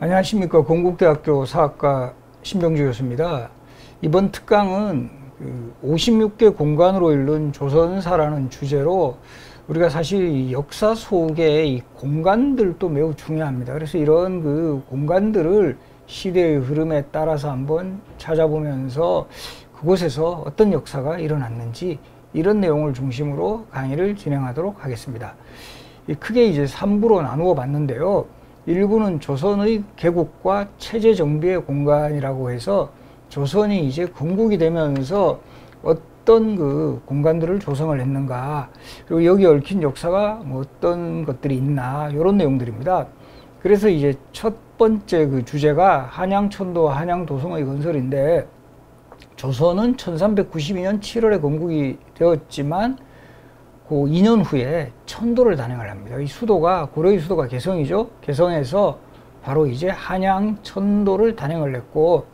안녕하십니까. 건국대학교 사학과 신병주 교수입니다. 이번 특강은 56개 공간으로 이룬 조선사라는 주제로 우리가 사실 이 역사 속의 이 공간들도 매우 중요합니다. 그래서 이런 그 공간들을 시대의 흐름에 따라서 한번 찾아보면서 그곳에서 어떤 역사가 일어났는지 이런 내용을 중심으로 강의를 진행하도록 하겠습니다. 크게 이제 3부로 나누어 봤는데요. 1부는 조선의 개국과 체제 정비의 공간이라고 해서 조선이 이제 건국이 되면서 어떤 그 공간들을 조성을 했는가, 그리고 여기 얽힌 역사가 뭐 어떤 것들이 있나, 이런 내용들입니다. 그래서 이제 첫 번째 그 주제가 한양천도와 한양도성의 건설인데, 조선은 1392년 7월에 건국이 되었지만 그 2년 후에 천도를 단행을 합니다. 이 수도가 고려의 수도가 개성이죠. 개성에서 바로 이제 한양 천도를 단행을 했고,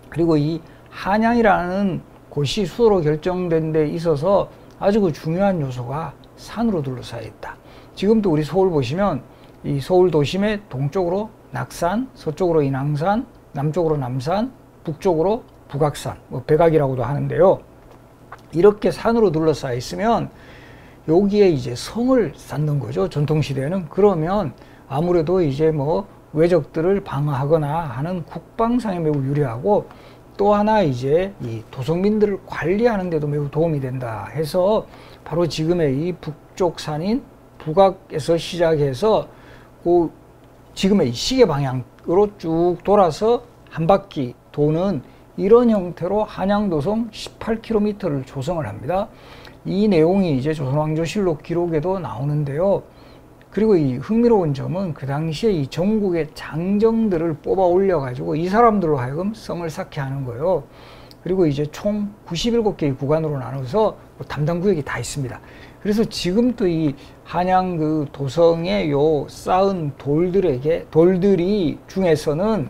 그리고 이 한양이라는 곳이 수도로 결정된 데 있어서 아주 그 중요한 요소가 산으로 둘러싸여 있다. 지금도 우리 서울 보시면 이 서울 도심의 동쪽으로 낙산, 서쪽으로 인왕산, 남쪽으로 남산, 북쪽으로 북악산, 뭐 백악이라고도 하는데요. 이렇게 산으로 둘러싸여 있으면 여기에 이제 성을 쌓는 거죠. 전통시대에는. 그러면 아무래도 이제 뭐 외적들을 방어하거나 하는 국방상에 매우 유리하고, 또 하나 이제 이 도성민들을 관리하는 데도 매우 도움이 된다 해서 바로 지금의 이 북쪽 산인 북악에서 시작해서 그 지금의 이 시계 방향으로 쭉 돌아서 한 바퀴 도는 이런 형태로 한양도성 18km를 조성을 합니다. 이 내용이 이제 조선왕조실록 기록에도 나오는데요. 그리고 이 흥미로운 점은 그 당시에 이 전국의 장정들을 뽑아 올려가지고 이 사람들로 하여금 성을 쌓게 하는 거예요. 그리고 이제 총 97개의 구간으로 나눠서 뭐 담당 구역이 다 있습니다. 그래서 지금도 이 한양 그 도성의 요 쌓은 돌들이 중에서는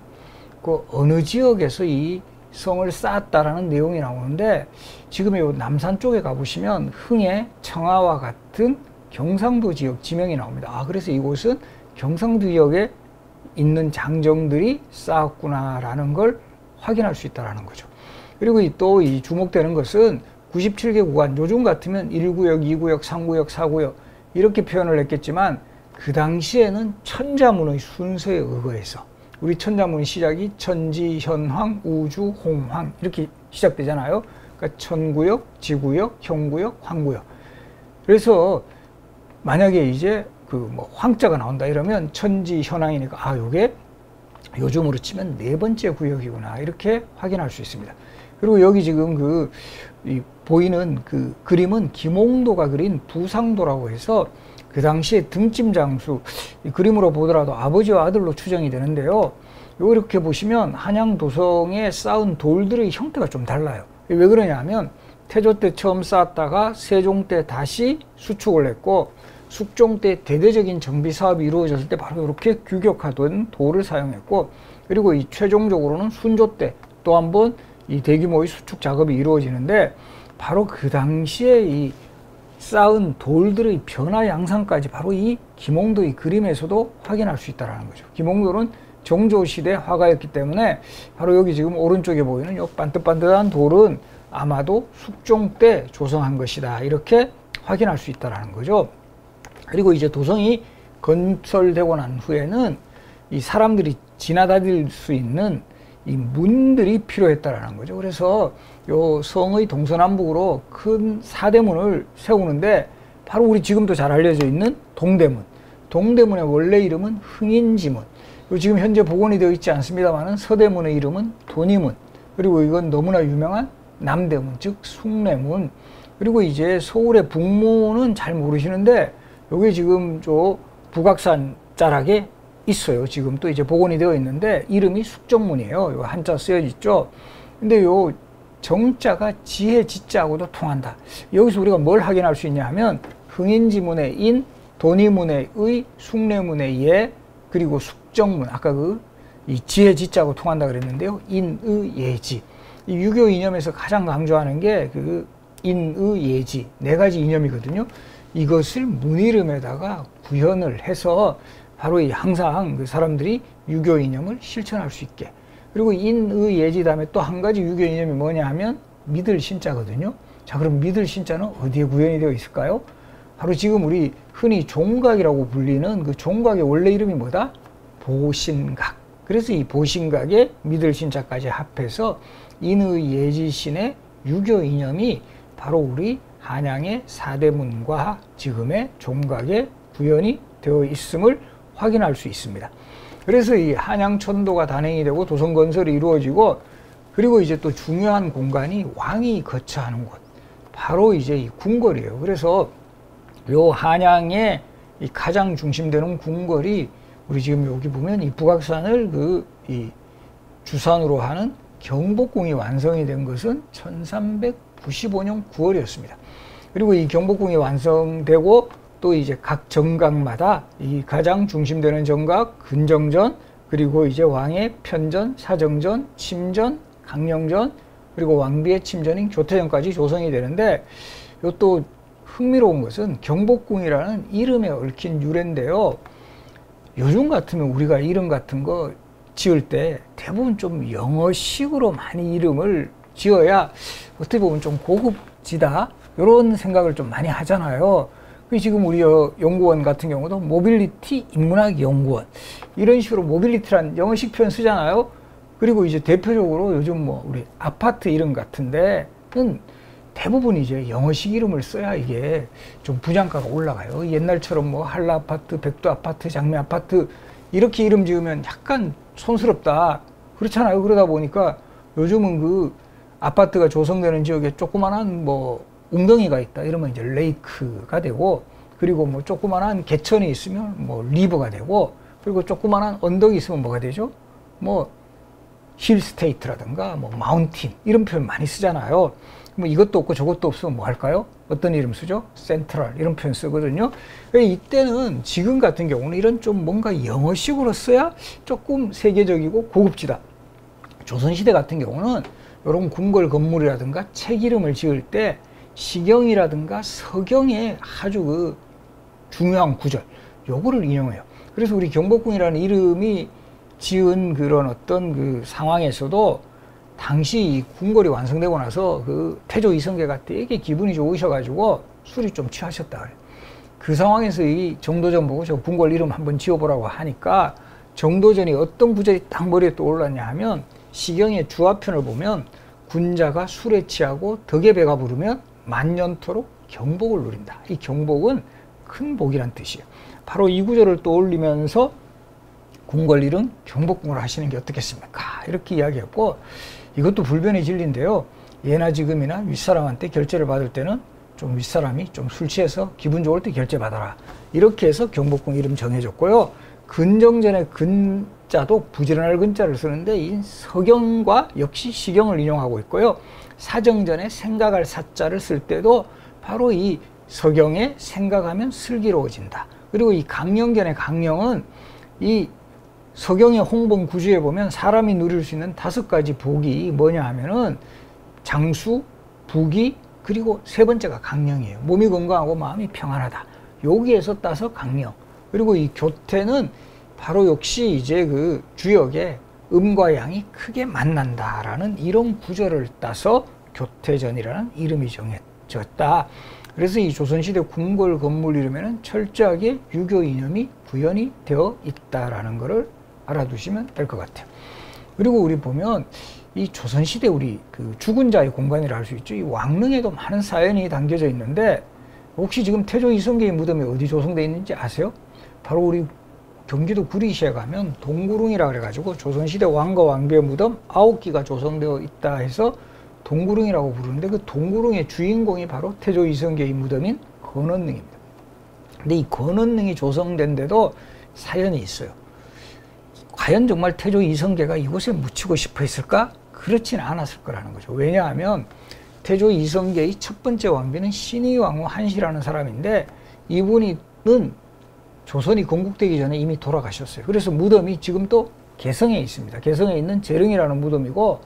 그 어느 지역에서 이 성을 쌓았다라는 내용이 나오는데, 지금의 요 남산 쪽에 가보시면 흥의 청하와 같은 경상도 지역 지명이 나옵니다. 그래서 이곳은 경상도 지역에 있는 장정들이 쌓았구나라는 걸 확인할 수 있다는 거죠. 그리고 또 이 주목되는 것은 97개 구간, 요즘 같으면 1구역, 2구역, 3구역, 4구역 이렇게 표현을 했겠지만, 그 당시에는 천자문의 순서에 의거해서, 우리 천자문 시작이 천지, 현황, 우주, 홍황 이렇게 시작되잖아요. 그러니까 천구역, 지구역, 형구역, 황구역. 그래서 만약에 이제 그 뭐 황자가 나온다 이러면 천지, 현황이니까 요게 요즘으로 치면 4번째 구역이구나 이렇게 확인할 수 있습니다. 그리고 여기 지금 이 보이는 그 그림은 김홍도가 그린 부상도라고 해서 그 당시에 등짐 장수, 이 그림으로 보더라도 아버지와 아들로 추정이 되는데요. 이렇게 보시면 한양 도성에 쌓은 돌들의 형태가 좀 달라요. 왜 그러냐 하면 태조 때 처음 쌓았다가 세종 때 다시 수축을 했고, 숙종 때 대대적인 정비 사업이 이루어졌을 때 바로 이렇게 규격화된 돌을 사용했고, 그리고 이 최종적으로는 순조 때 또 한 번 이 대규모의 수축 작업이 이루어지는데, 바로 그 당시에 이 쌓은 돌들의 변화 양상까지 바로 이 김홍도의 그림에서도 확인할 수 있다는 거죠. 김홍도는 정조시대 화가였기 때문에 바로 여기 지금 오른쪽에 보이는 이 반듯반듯한 돌은 아마도 숙종 때 조성한 것이다 이렇게 확인할 수 있다는 거죠. 그리고 이제 도성이 건설되고 난 후에는 이 사람들이 지나다닐 수 있는 이 문들이 필요했다라는 거죠. 그래서 요 성의 동서남북으로 큰 사대문을 세우는데, 바로 우리 지금도 잘 알려져 있는 동대문. 동대문의 원래 이름은 흥인지문. 그리고 지금 현재 복원이 되어 있지 않습니다만은 서대문의 이름은 돈이문. 그리고 이건 너무나 유명한 남대문, 즉 숭례문. 그리고 이제 서울의 북문은 잘 모르시는데, 여기 지금 저 북악산 자락에 있어요. 지금 또 이제 복원이 되어 있는데 이름이 숙정문이에요. 요 한자 쓰여있죠. 근데 요 정자가 지혜 지자하고도 통한다. 여기서 우리가 뭘 확인할 수 있냐 하면 흥인지문의 인, 돈이문의 의, 숭례문의 예, 그리고 숙정문, 아까 이 지혜 지자하고 통한다 그랬는데요. 인의 예지. 이 유교 이념에서 가장 강조하는 게 인의 예지 4가지 이념이거든요. 이것을 문 이름에다가 구현을 해서 바로 이 항상 그 사람들이 유교 이념을 실천할 수 있게. 그리고 인의 예지 다음에 또 한 가지 유교 이념이 뭐냐 하면 믿을 신자거든요. 자, 그럼 믿을 신자는 어디에 구현이 되어 있을까요? 바로 지금 우리 흔히 종각이라고 불리는 그 종각의 원래 이름이 뭐다? 보신각. 그래서 이 보신각에 믿을 신자까지 합해서 인의 예지신의 유교 이념이 바로 우리 한양의 사대문과 지금의 종각에 구현이 되어 있음을 확인할 수 있습니다. 그래서 이 한양천도가 단행이 되고 도성건설이 이루어지고, 그리고 이제 또 중요한 공간이 왕이 거처하는 곳, 바로 이제 이 궁궐이에요. 그래서 요 한양의 이 가장 중심되는 궁궐이 우리 지금 여기 보면 이 북악산을 이 주산으로 하는 경복궁이 완성이 된 것은 1395년 9월이었습니다. 그리고 이 경복궁이 완성되고 또 이제 각 정각마다 이 가장 중심되는 정각, 근정전, 그리고 이제 왕의 편전, 사정전, 침전, 강령전, 그리고 왕비의 침전인 교태전까지 조성이 되는데, 이것도 흥미로운 것은 경복궁이라는 이름에 얽힌 유래인데요. 요즘 같으면 우리가 이름 같은 거 지을 때 대부분 좀 영어식으로 많이 이름을 지어야 어떻게 보면 좀 고급지다, 이런 생각을 좀 많이 하잖아요. 지금 우리 연구원 같은 경우도 모빌리티 인문학 연구원, 이런 식으로 모빌리티란 영어식 표현 쓰잖아요. 그리고 이제 대표적으로 요즘 뭐 우리 아파트 이름 같은 데는 대부분 이제 영어식 이름을 써야 이게 좀 분양가가 올라가요. 옛날처럼 뭐 한라 아파트, 백두 아파트, 장미 아파트 이렇게 이름 지으면 약간 촌스럽다, 그렇잖아요. 그러다 보니까 요즘은 그 아파트가 조성되는 지역에 조그만한 뭐 웅덩이가 있다 이러면 이제 레이크가 되고, 그리고 뭐 조그만한 개천이 있으면 뭐 리버가 되고, 그리고 조그만한 언덕이 있으면 뭐가 되죠? 뭐 힐스테이트라든가 뭐 마운틴, 이런 표현 많이 쓰잖아요. 뭐 이것도 없고 저것도 없으면 뭐 할까요? 어떤 이름 쓰죠? 센트럴, 이런 표현 쓰거든요. 이때는 지금 같은 경우는 이런 좀 뭔가 영어식으로 써야 조금 세계적이고 고급지다. 조선시대 같은 경우는 이런 궁궐 건물이라든가 책 이름을 지을 때 시경이라든가 서경의 아주 그 중요한 구절, 요거를 인용해요. 그래서 우리 경복궁이라는 이름이 지은 그런 어떤 그 상황에서도 당시 이 궁궐이 완성되고 나서 그 태조 이성계가 되게 기분이 좋으셔가지고 술이 좀 취하셨다 그래요. 그 상황에서 이 정도전 보고 저 궁궐 이름 한번 지어보라고 하니까, 정도전이 어떤 구절이 딱 머리에 떠올랐냐 하면, 시경의 주화편을 보면 군자가 술에 취하고 덕에 배가 부르면 만년토록 경복을 누린다. 이 경복은 큰 복이란 뜻이에요. 바로 이 구절을 떠올리면서 궁궐 이름 경복궁을 하시는 게 어떻겠습니까? 이렇게 이야기했고, 이것도 불변의 진리인데요. 예나 지금이나 윗사람한테 결제를 받을 때는 좀 윗사람이 좀 술 취해서 기분 좋을 때 결제 받아라, 이렇게 해서 경복궁 이름 정해줬고요. 근정전의 근자도 부지런할 근자를 쓰는데 이 서경과 역시 시경을 인용하고 있고요. 사정전에 생각할 사자를 쓸 때도 바로 이 서경에 생각하면 슬기로워진다. 그리고 이 강령전의 강령은 이 서경의 홍범 구주에 보면 사람이 누릴 수 있는 5가지 복이 뭐냐 하면은 장수, 부귀, 그리고 세 번째가 강령이에요. 몸이 건강하고 마음이 평안하다. 여기에서 따서 강령. 그리고 이 교태는 바로 역시 이제 그 주역의 음과 양이 크게 만난다라는 이런 구절을 따서 교태전이라는 이름이 정해졌다. 그래서 이 조선시대 궁궐 건물 이름에는 철저하게 유교 이념이 구현이 되어 있다라는 것을 알아두시면 될 것 같아요. 그리고 우리 보면 이 조선시대 우리 그 죽은 자의 공간이라 할 수 있죠. 이 왕릉에도 많은 사연이 담겨져 있는데, 혹시 지금 태조 이성계의 무덤이 어디 조성되어 있는지 아세요? 바로 우리 경기도 구리시에 가면 동구릉이라 그래가지고 조선시대 왕과 왕비의 무덤 9기가 조성되어 있다 해서 동구릉이라고 부르는데, 그 동구릉의 주인공이 바로 태조 이성계의 무덤인 건원릉입니다. 근데 이 건원릉이 조성된 데도 사연이 있어요. 과연 정말 태조 이성계가 이곳에 묻히고 싶어 했을까? 그렇지는 않았을 거라는 거죠. 왜냐하면 태조 이성계의 첫 번째 왕비는 신의왕후 한시라는 사람인데, 이분은 조선이 건국되기 전에 이미 돌아가셨어요. 그래서 무덤이 지금도 개성에 있습니다. 개성에 있는 재릉이라는 무덤이고,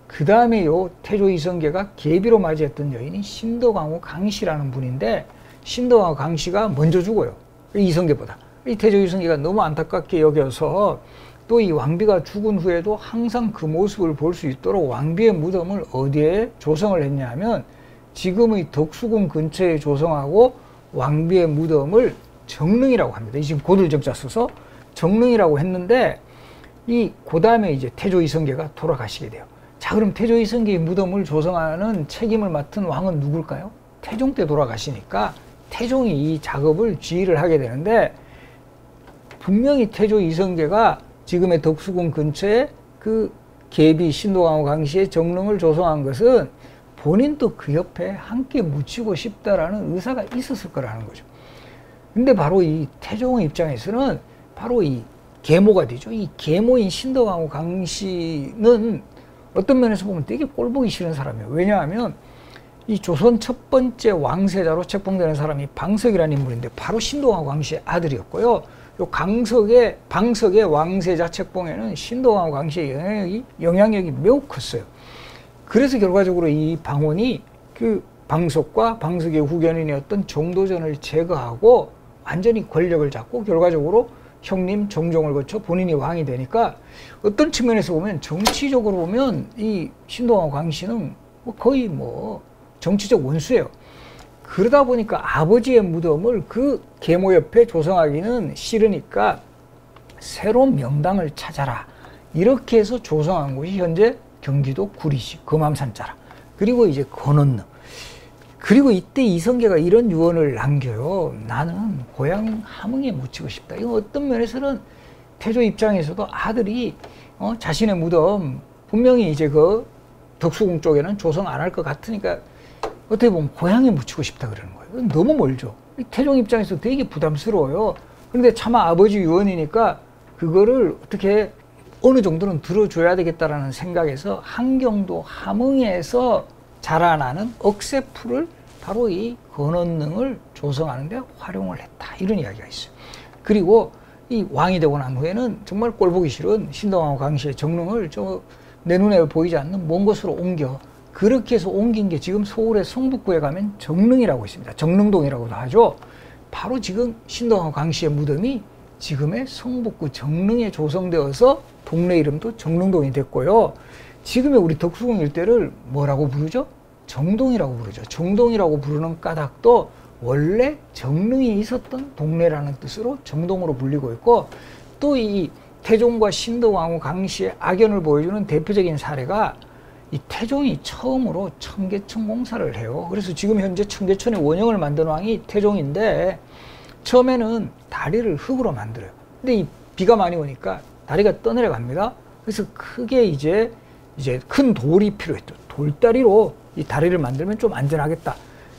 그 다음에 요 태조 이성계가 계비로 맞이했던 여인이 신덕왕후 강씨라는 분인데, 신덕왕후 강씨가 먼저 죽어요. 이성계보다. 이 태조 이성계가 너무 안타깝게 여겨서 또 이 왕비가 죽은 후에도 항상 그 모습을 볼 수 있도록 왕비의 무덤을 어디에 조성을 했냐면 지금의 덕수궁 근처에 조성하고 왕비의 무덤을 정릉이라고 합니다. 지금 고들정자 써서 정릉이라고 했는데 그 다음에 이제 태조 이성계가 돌아가시게 돼요. 자, 그럼 태조 이성계의 무덤을 조성하는 책임을 맡은 왕은 누굴까요? 태종 때 돌아가시니까 태종이 이 작업을 지휘를 하게 되는데, 분명히 태조 이성계가 지금의 덕수궁 근처에 그 계비 신도강호 강씨의 정릉을 조성한 것은 본인도 그 옆에 함께 묻히고 싶다라는 의사가 있었을 거라는 거죠. 근데 바로 이 태종의 입장에서는 바로 이 계모가 되죠. 이 계모인 신도강호 강씨는 어떤 면에서 보면 되게 꼴보기 싫은 사람이에요. 왜냐하면 이 조선 첫 번째 왕세자로 책봉되는 사람이 방석이라는 인물인데 바로 신도강호 강씨의 아들이었고요. 요 방석의 왕세자 책봉에는 신도강호 강씨의 영향력이 매우 컸어요. 그래서 결과적으로 이 방원이 그 방석과 방석의 후견인이었던 정도전을 제거하고 완전히 권력을 잡고 결과적으로 형님 정종을 거쳐 본인이 왕이 되니까 어떤 측면에서 보면 정치적으로 보면 이 신도강호 강씨는 거의 정치적 원수예요. 그러다 보니까 아버지의 무덤을 그 계모 옆에 조성하기는 싫으니까 새로운 명당을 찾아라. 이렇게 해서 조성한 곳이 현재 경기도 구리시 금암산자라. 그리고 이제 건원릉. 그리고 이때 이성계가 이런 유언을 남겨요. 나는 고향 함흥에 묻히고 싶다. 이거 어떤 면에서는 태조 입장에서도 아들이 자신의 무덤 분명히 이제 그 덕수궁 쪽에는 조성 안 할 것 같으니까 어떻게 보면 고향에 묻히고 싶다 그러는 거예요. 너무 멀죠. 태종 입장에서 되게 부담스러워요. 그런데 차마 아버지 유언이니까 그거를 어떻게 어느 정도는 들어줘야 되겠다라는 생각에서 한경도 함흥에서 자라나는 억새풀을 바로 이 건원릉을 조성하는 데 활용을 했다. 이런 이야기가 있어요. 그리고 이 왕이 되고 난 후에는 정말 꼴보기 싫은 신도강호 강씨의 정릉을 내 눈에 보이지 않는 먼 곳으로 옮겨 그렇게 해서 옮긴 게 지금 서울의 성북구에 가면 정릉이라고 있습니다. 정릉동이라고도 하죠. 바로 지금 신도강호 강씨의 무덤이 지금의 성북구 정릉에 조성되어서 동네 이름도 정릉동이 됐고요. 지금의 우리 덕수궁 일대를 뭐라고 부르죠? 정동이라고 부르죠. 정동이라고 부르는 까닭도 원래 정릉이 있었던 동네라는 뜻으로 정동으로 불리고 있고, 또 이 태종과 신도강호 강씨의 악연을 보여주는 대표적인 사례가 이 태종이 처음으로 청계천 공사를 해요. 그래서 지금 현재 청계천의 원형을 만든 왕이 태종인데 처음에는 다리를 흙으로 만들어요. 근데 이 비가 많이 오니까 다리가 떠내려갑니다. 그래서 크게 이제 큰 돌이 필요했죠. 돌다리로 이 다리를 만들면 좀 안전하겠다.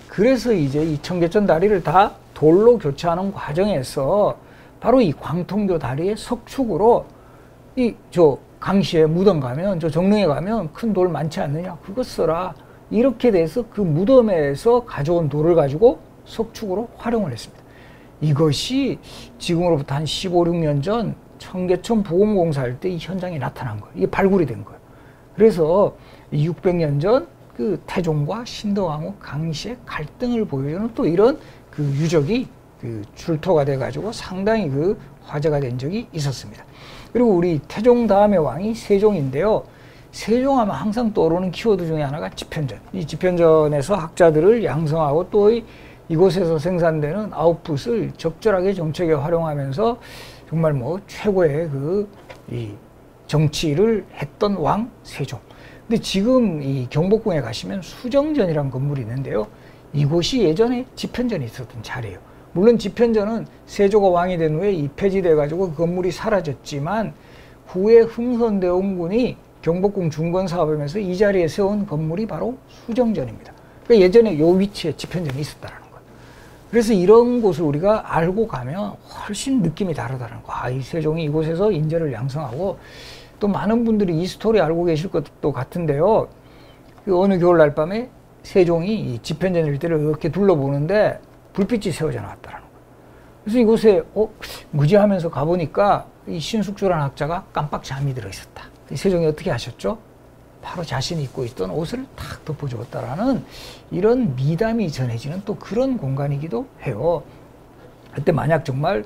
그래서 이제 이 청계천 다리를 다 돌로 교체하는 과정에서 바로 이 광통교 다리의 석축으로 강씨의 무덤 가면 정릉에 가면 큰 돌 많지 않느냐 그거 써라. 이렇게 돼서 그 무덤에서 가져온 돌을 가지고 석축으로 활용을 했습니다. 이것이 지금으로부터 한 15, 16년 전 청계천 보금공사할 때 이 현장에 나타난 거예요. 이게 발굴이 된 거예요. 그래서 600년 전 그 태종과 신도강호 강씨의 갈등을 보여주는 또 이런 그 유적이 출토가 돼가지고 상당히 화제가 된 적이 있었습니다. 그리고 우리 태종 다음의 왕이 세종인데요. 세종하면 항상 떠오르는 키워드 중에 하나가 집현전. 이 집현전에서 학자들을 양성하고 또 이곳에서 생산되는 아웃풋을 적절하게 정책에 활용하면서 정말 최고의 이 정치를 했던 왕 세종. 근데 지금 이 경복궁에 가시면 수정전이라는 건물이 있는데요. 이곳이 예전에 집현전이 있었던 자리예요. 물론 집현전은 세조가 왕이 된 후에 폐지돼 가지고 그 건물이 사라졌지만 후에 흥선대원군이 경복궁 중건 사업하면서 이 자리에 세운 건물이 바로 수정전입니다. 그러니까 예전에 요 위치에 집현전이 있었다는 거예요. 그래서 이런 곳을 우리가 알고 가면 훨씬 느낌이 다르다는 거예요. 이 세종이 이곳에서 인재를 양성하고, 또 많은 분들이 이 스토리 알고 계실 것도 같은데요. 어느 겨울날 밤에 세종이 이 집현전 일대를 이렇게 둘러보는데 불빛이 세워져 나왔다는 거예요. 그래서 이곳에 뭐지 하면서 가보니까 이 신숙주라는 학자가 깜빡 잠이 들어 있었다. 세종이 어떻게 하셨죠? 바로 자신이 입고 있던 옷을 탁 덮어주었다라는 이런 미담이 전해지는 또 그런 공간이기도 해요. 그때 만약 정말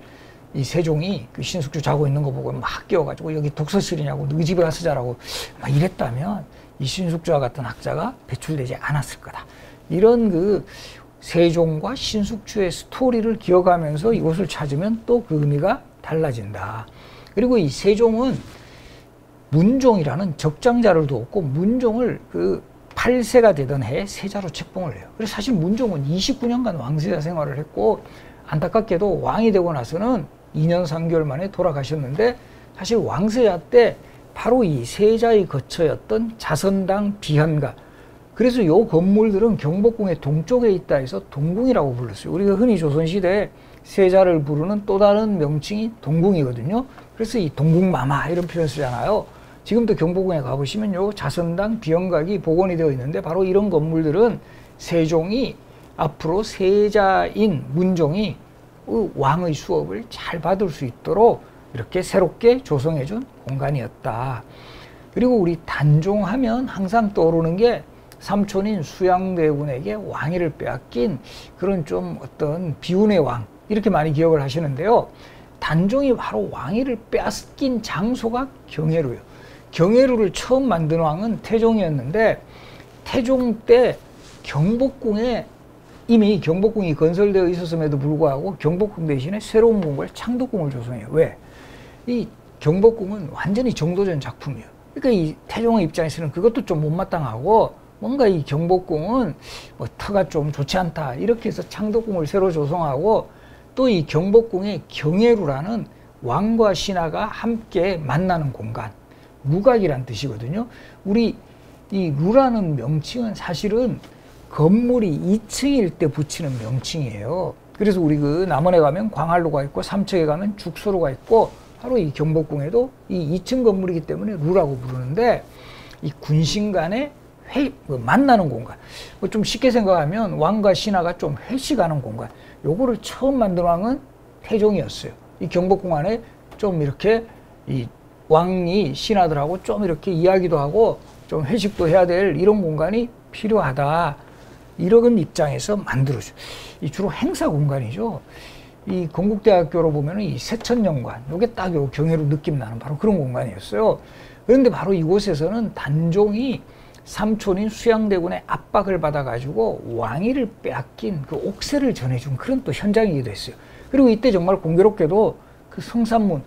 이 세종이 그 신숙주 자고 있는 거 보고 막 깨워가지고 여기 독서실이냐고 너희 집에 가서 자라고 막 이랬다면 이 신숙주와 같은 학자가 배출되지 않았을 거다. 이런 그 세종과 신숙주의 스토리를 기억하면서 이곳을 찾으면 또 그 의미가 달라진다. 그리고 이 세종은 문종이라는 적장자를 두었고 문종을 그 8세가 되던 해에 세자로 책봉을 해요. 그래서 사실 문종은 29년간 왕세자 생활을 했고 안타깝게도 왕이 되고 나서는 2년 3개월 만에 돌아가셨는데 사실 왕세자 때 바로 이 세자의 거처였던 자선당 비현가, 그래서 요 건물들은 경복궁의 동쪽에 있다 해서 동궁이라고 불렀어요. 우리가 흔히 조선시대에 세자를 부르는 또 다른 명칭이 동궁이거든요. 그래서 이 동궁마마 이런 표현 쓰잖아요. 지금도 경복궁에 가보시면 요 자선당 비현각이 복원이 되어 있는데 바로 이런 건물들은 세종이 앞으로 세자인 문종이 왕의 수업을 잘 받을 수 있도록 이렇게 새롭게 조성해준 공간이었다. 그리고 우리 단종하면 항상 떠오르는 게 삼촌인 수양대군에게 왕위를 빼앗긴 그런 좀 어떤 비운의 왕, 이렇게 많이 기억을 하시는데요. 단종이 바로 왕위를 빼앗긴 장소가 경혜루예요. 경혜루를 처음 만든 왕은 태종이었는데 태종 때 경복궁에 이미 경복궁이 건설되어 있었음에도 불구하고 경복궁 대신에 새로운 궁궐 창덕궁을 조성해요. 왜? 이 경복궁은 완전히 정도전 작품이에요. 그러니까 이 태종의 입장에서는 그것도 좀 못마땅하고 뭔가 이 경복궁은 뭐 터가 좀 좋지 않다 이렇게 해서 창덕궁을 새로 조성하고 또 이 경복궁에 경혜루라는 왕과 신하가 함께 만나는 공간, 무각이란 뜻이거든요. 우리 이 루라는 명칭은 사실은 건물이 2층일 때 붙이는 명칭이에요. 그래서 우리 그 남원에 가면 광활루가 있고 삼척에 가면 죽소루가 있고 바로 이 경복궁에도 이 2층 건물이기 때문에 루라고 부르는데 이 군신 간의 만나는 공간, 좀 쉽게 생각하면 왕과 신하가 좀 회식하는 공간, 요거를 처음 만든 왕은 태종이었어요. 이 경복궁 안에 좀 이렇게 이 왕이 신하들하고 좀 이렇게 이야기도 하고 좀 회식도 해야 될 이런 공간이 필요하다, 이런 입장에서 만들어줘요. 이 주로 행사 공간이죠. 이 건국대학교로 보면은 이 세천영관, 요게 딱 요 경혜루 느낌 나는 바로 그런 공간이었어요. 그런데 바로 이곳에서는 단종이 삼촌인 수양대군의 압박을 받아가지고 왕위를 빼앗긴 그 옥새를 전해준 그런 또 현장이기도 했어요. 그리고 이때 정말 공교롭게도 그 성산문,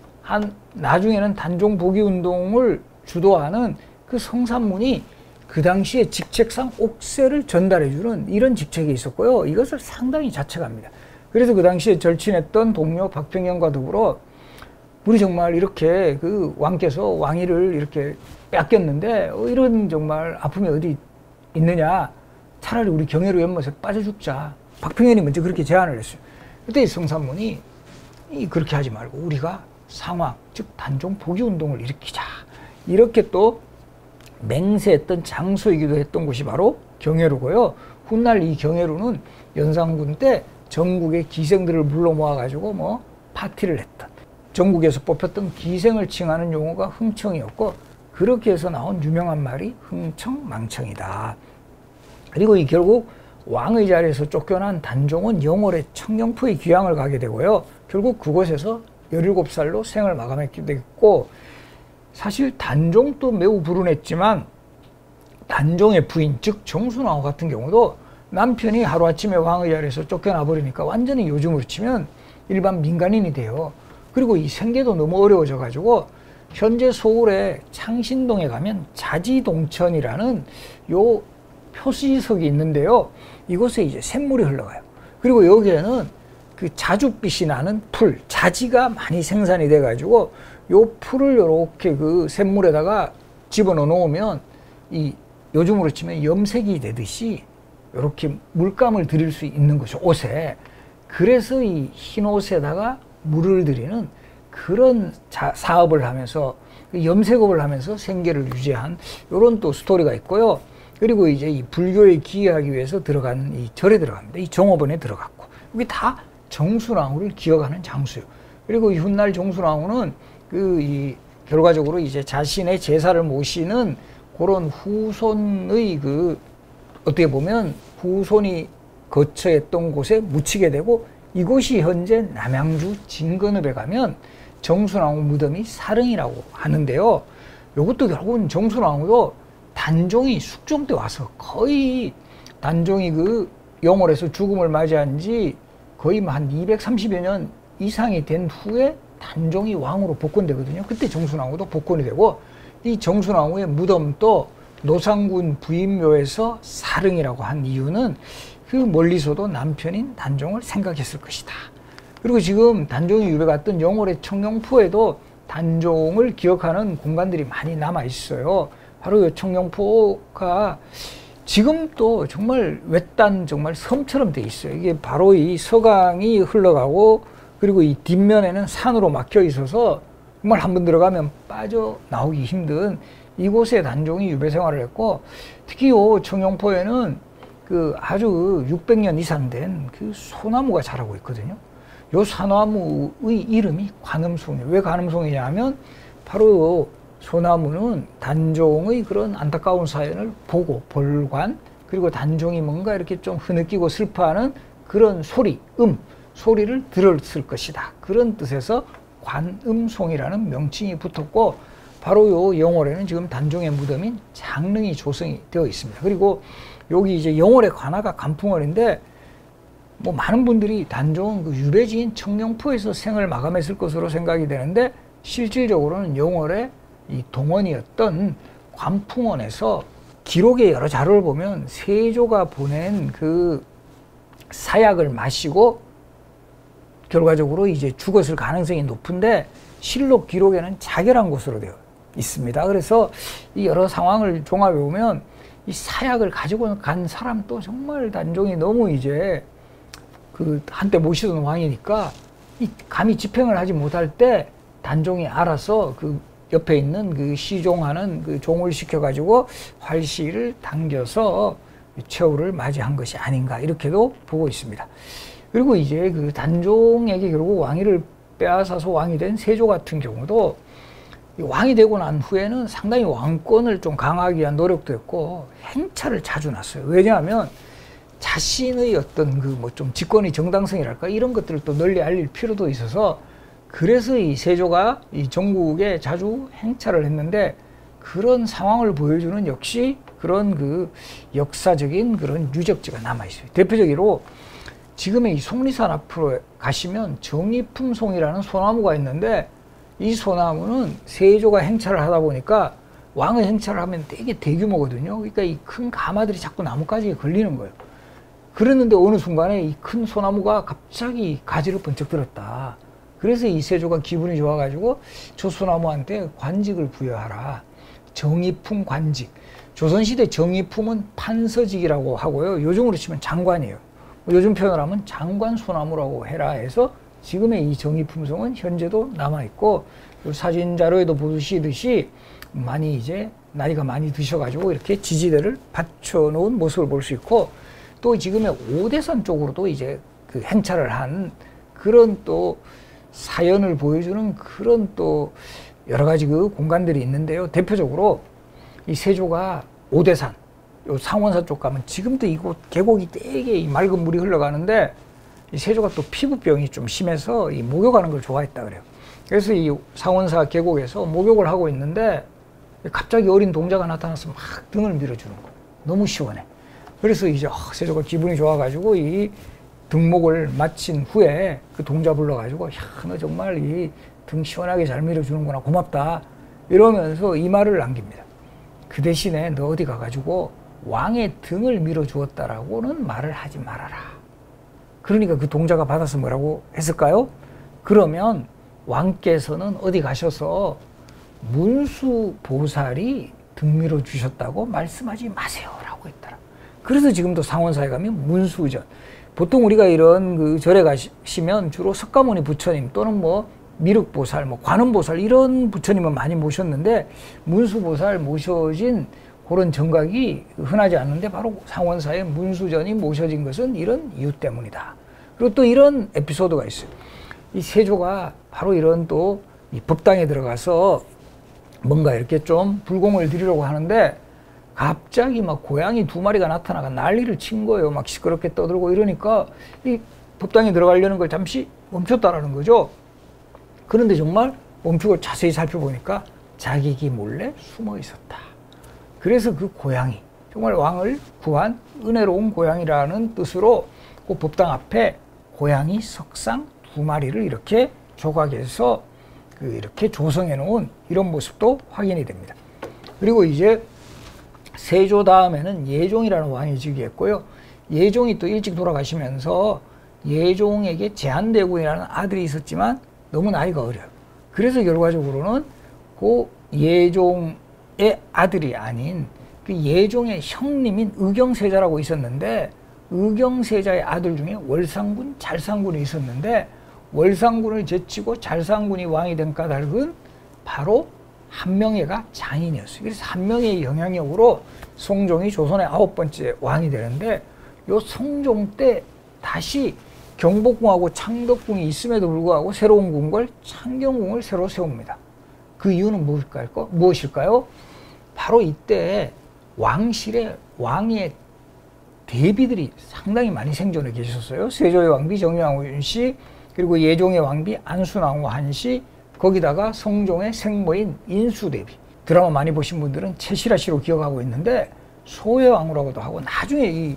나중에는 단종 복위운동을 주도하는 그 성산문이 그 당시에 직책상 옥새를 전달해주는 이런 직책이 있었고요. 이것을 상당히 자책합니다. 그래서 그 당시에 절친했던 동료 박평영과 더불어 우리 정말 이렇게 그 왕께서 왕위를 이렇게 뺏겼는데 이런 정말 아픔이 어디 있느냐, 차라리 우리 경혜루 연못에 빠져 죽자. 박평현이 먼저 그렇게 제안을 했어요. 그때 성산문이 그렇게 하지 말고 우리가 상황, 즉 단종 복위운동을 일으키자, 이렇게 또 맹세했던 장소이기도 했던 곳이 바로 경혜루고요. 훗날 이 경혜루는 연산군 때 전국의 기생들을 불러 모아가지고 뭐 파티를 했던, 전국에서 뽑혔던 기생을 칭하는 용어가 흥청이었고, 그렇게 해서 나온 유명한 말이 흥청망청이다. 그리고 이 결국 왕의 자리에서 쫓겨난 단종은 영월의 청령포의 귀향을 가게 되고요. 결국 그곳에서 17살로 생을 마감했게 됐고, 사실 단종도 매우 불운했지만 단종의 부인, 즉 정순왕후 같은 경우도 남편이 하루아침에 왕의 자리에서 쫓겨나 버리니까 완전히 요즘으로 치면 일반 민간인이 돼요. 그리고 이 생계도 너무 어려워져 가지고 현재 서울의 창신동에 가면 자지동천이라는 요 표시석이 있는데요. 이곳에 이제 샘물이 흘러가요. 그리고 여기에는 그 자줏빛이 나는 풀, 자지가 많이 생산이 돼 가지고 요 풀을 이렇게 그 샘물에다가 집어넣어 놓으면 이 요즘으로 치면 염색이 되듯이 이렇게 물감을 들일 수 있는 거죠, 옷에. 그래서 이 흰 옷에다가 물을 들이는 그런 사업을 하면서, 염색업을 하면서 생계를 유지한 이런 또 스토리가 있고요. 그리고 이제 이 불교에 기여하기 위해서 들어간 이 절에 들어갑니다. 이 종업원에 들어갔고, 이게 다 정순왕후를 기억하는 장소예요. 그리고 이 훗날 정순왕후는 이 결과적으로 이제 자신의 제사를 모시는 그런 후손의 어떻게 보면 후손이 거처했던 곳에 묻히게 되고, 이곳이 현재 남양주 진건읍에 가면 정수나무 무덤이 사릉이라고 하는데요. 이것도 결국은 정수나무도 단종이 숙종 때 와서 거의 단종이 그 영월에서 죽음을 맞이한 지 거의 한 230여 년 이상이 된 후에 단종이 왕으로 복권되거든요. 그때 정수나무도 복권이 되고, 이 정수나무의 무덤도 노상군 부인묘에서 사릉이라고 한 이유는 그 멀리서도 남편인 단종을 생각했을 것이다. 그리고 지금 단종이 유배갔던 영월의 청룡포에도 단종을 기억하는 공간들이 많이 남아 있어요. 바로 이 청룡포가 지금 또 정말 외딴 정말 섬처럼 돼 있어요. 이게 바로 이 서강이 흘러가고, 그리고 이 뒷면에는 산으로 막혀 있어서 정말 한번 들어가면 빠져나오기 힘든 이곳에 단종이 유배 생활을 했고, 특히 이 청룡포에는 그 아주 600년 이상 된 그 소나무가 자라고 있거든요. 요 소나무의 이름이 관음송이에요. 왜 관음송이냐 하면 바로 소나무는 단종의 그런 안타까운 사연을 보고 벌관, 그리고 단종이 뭔가 이렇게 좀 흐느끼고 슬퍼하는 그런 소리, 소리를 들었을 것이다. 그런 뜻에서 관음송이라는 명칭이 붙었고, 바로 요 영월에는 지금 단종의 무덤인 장릉이 조성이 되어 있습니다. 그리고 여기 이제 영월의 관아가 간풍원인데, 뭐 많은 분들이 단종은 그 유배지인 청룡포에서 생을 마감했을 것으로 생각이 되는데, 실질적으로는 영월의 이 동원이었던 관풍원에서 기록의 여러 자료를 보면 세조가 보낸 그 사약을 마시고 결과적으로 이제 죽었을 가능성이 높은데, 실록 기록에는 자결한 것으로 되어 있습니다. 그래서 이 여러 상황을 종합해 보면 이 사약을 가지고 간 사람도 정말 단종이 너무 이제 그 한때 모시던 왕이니까 이 감히 집행을 하지 못할 때 단종이 알아서 그 옆에 있는 그 시종하는 그 종을 시켜가지고 활시를 당겨서 최후를 맞이한 것이 아닌가, 이렇게도 보고 있습니다. 그리고 이제 그 단종에게 결국 왕위를 빼앗아서 왕이 된 세조 같은 경우도 왕이 되고 난 후에는 상당히 왕권을 좀 강화하기 위한 노력도 했고 행차를 자주 났어요. 왜냐하면 자신의 어떤 그 뭐 좀 집권의 정당성이랄까 이런 것들을 또 널리 알릴 필요도 있어서, 그래서 이 세조가 이 전국에 자주 행차를 했는데, 그런 상황을 보여주는 역시 그런 그 역사적인 그런 유적지가 남아 있어요. 대표적으로 지금의 이 속리산 앞으로 가시면 정의품송이라는 소나무가 있는데, 이 소나무는 세조가 행차를 하다 보니까 왕의 행차를 하면 되게 대규모거든요. 그러니까 이 큰 가마들이 자꾸 나뭇가지에 걸리는 거예요. 그랬는데 어느 순간에 이 큰 소나무가 갑자기 가지를 번쩍 들었다. 그래서 이 세조가 기분이 좋아가지고 저 소나무한테 관직을 부여하라. 정의품 관직. 조선시대 정의품은 판서직이라고 하고요. 요즘으로 치면 장관이에요. 요즘 표현을 하면 장관 소나무라고 해라 해서 지금의 이 정의품성은 현재도 남아있고, 사진 자료에도 보시듯이 많이 이제 나이가 많이 드셔가지고 이렇게 지지대를 받쳐놓은 모습을 볼 수 있고, 또 지금의 오대산 쪽으로도 이제 그 행차를 한 그런 또 사연을 보여주는 그런 또 여러 가지 그 공간들이 있는데요. 대표적으로 이 세조가 오대산, 요 상원사 쪽 가면 지금도 이곳 계곡이 되게 이 맑은 물이 흘러가는데, 이 세조가 또 피부병이 좀 심해서 이 목욕하는 걸 좋아했다 그래요. 그래서 이 상원사 계곡에서 목욕을 하고 있는데 갑자기 어린 동자가 나타나서 막 등을 밀어주는 거예요. 너무 시원해. 그래서 이제 세조가 기분이 좋아가지고 이 등목을 마친 후에 그 동자 불러가지고, 야, 너 정말 이 등 시원하게 잘 밀어주는구나, 고맙다, 이러면서 이 말을 남깁니다. 그 대신에 너 어디 가가지고 왕의 등을 밀어주었다라고는 말을 하지 말아라. 그러니까 그 동자가 받아서 뭐라고 했을까요? 그러면 왕께서는 어디 가셔서 문수보살이 등 밀어주셨다고 말씀하지 마세요 라고 했더라. 그래서 지금도 상원사에 가면 문수전, 보통 우리가 이런 그 절에 가시면 주로 석가모니 부처님 또는 뭐 미륵보살, 뭐 관음보살 이런 부처님을 많이 모셨는데, 문수보살 모셔진 그런 정각이 흔하지 않는데 바로 상원사에 문수전이 모셔진 것은 이런 이유 때문이다. 그리고 또 이런 에피소드가 있어요. 이 세조가 바로 이런 또 이 법당에 들어가서 뭔가 이렇게 좀 불공을 드리려고 하는데, 갑자기 막 고양이 2마리가 나타나가 난리를 친 거예요. 막 시끄럽게 떠들고 이러니까 이 법당에 들어가려는 걸 잠시 멈췄다라는 거죠. 그런데 정말 멈추고 자세히 살펴보니까 자객이 몰래 숨어 있었다. 그래서 그 고양이, 정말 왕을 구한 은혜로운 고양이라는 뜻으로 그 법당 앞에 고양이 석상 2마리를 이렇게 조각해서 이렇게 조성해 놓은 이런 모습도 확인이 됩니다. 그리고 이제 세조 다음에는 예종이라는 왕이 즉위했고요. 예종이 또 일찍 돌아가시면서 예종에게 제한대군이라는 아들이 있었지만 너무 나이가 어려요. 그래서 결과적으로는 그 예종의 아들이 아닌 그 예종의 형님인 의경세자라고 있었는데, 의경세자의 아들 중에 월상군, 잘상군이 있었는데, 월상군을 제치고 잘상군이 왕이 된 까닭은 바로 한명회가 장인이었어요. 그래서 한명회의 영향력으로 성종이 조선의 9번째 왕이 되는데, 요 성종 때 다시 경복궁하고 창덕궁이 있음에도 불구하고 새로운 궁궐 창경궁을 새로 세웁니다. 그 이유는 무엇일까요? 바로 이때 왕실에 왕의 대비들이 상당히 많이 생존해 계셨어요. 세조의 왕비 정유왕후씨, 그리고 예종의 왕비 안순왕후 한씨, 거기다가 성종의 생모인 인수대비. 드라마 많이 보신 분들은 최실아 씨로 기억하고 있는데, 소혜왕후라고도 하고, 나중에 이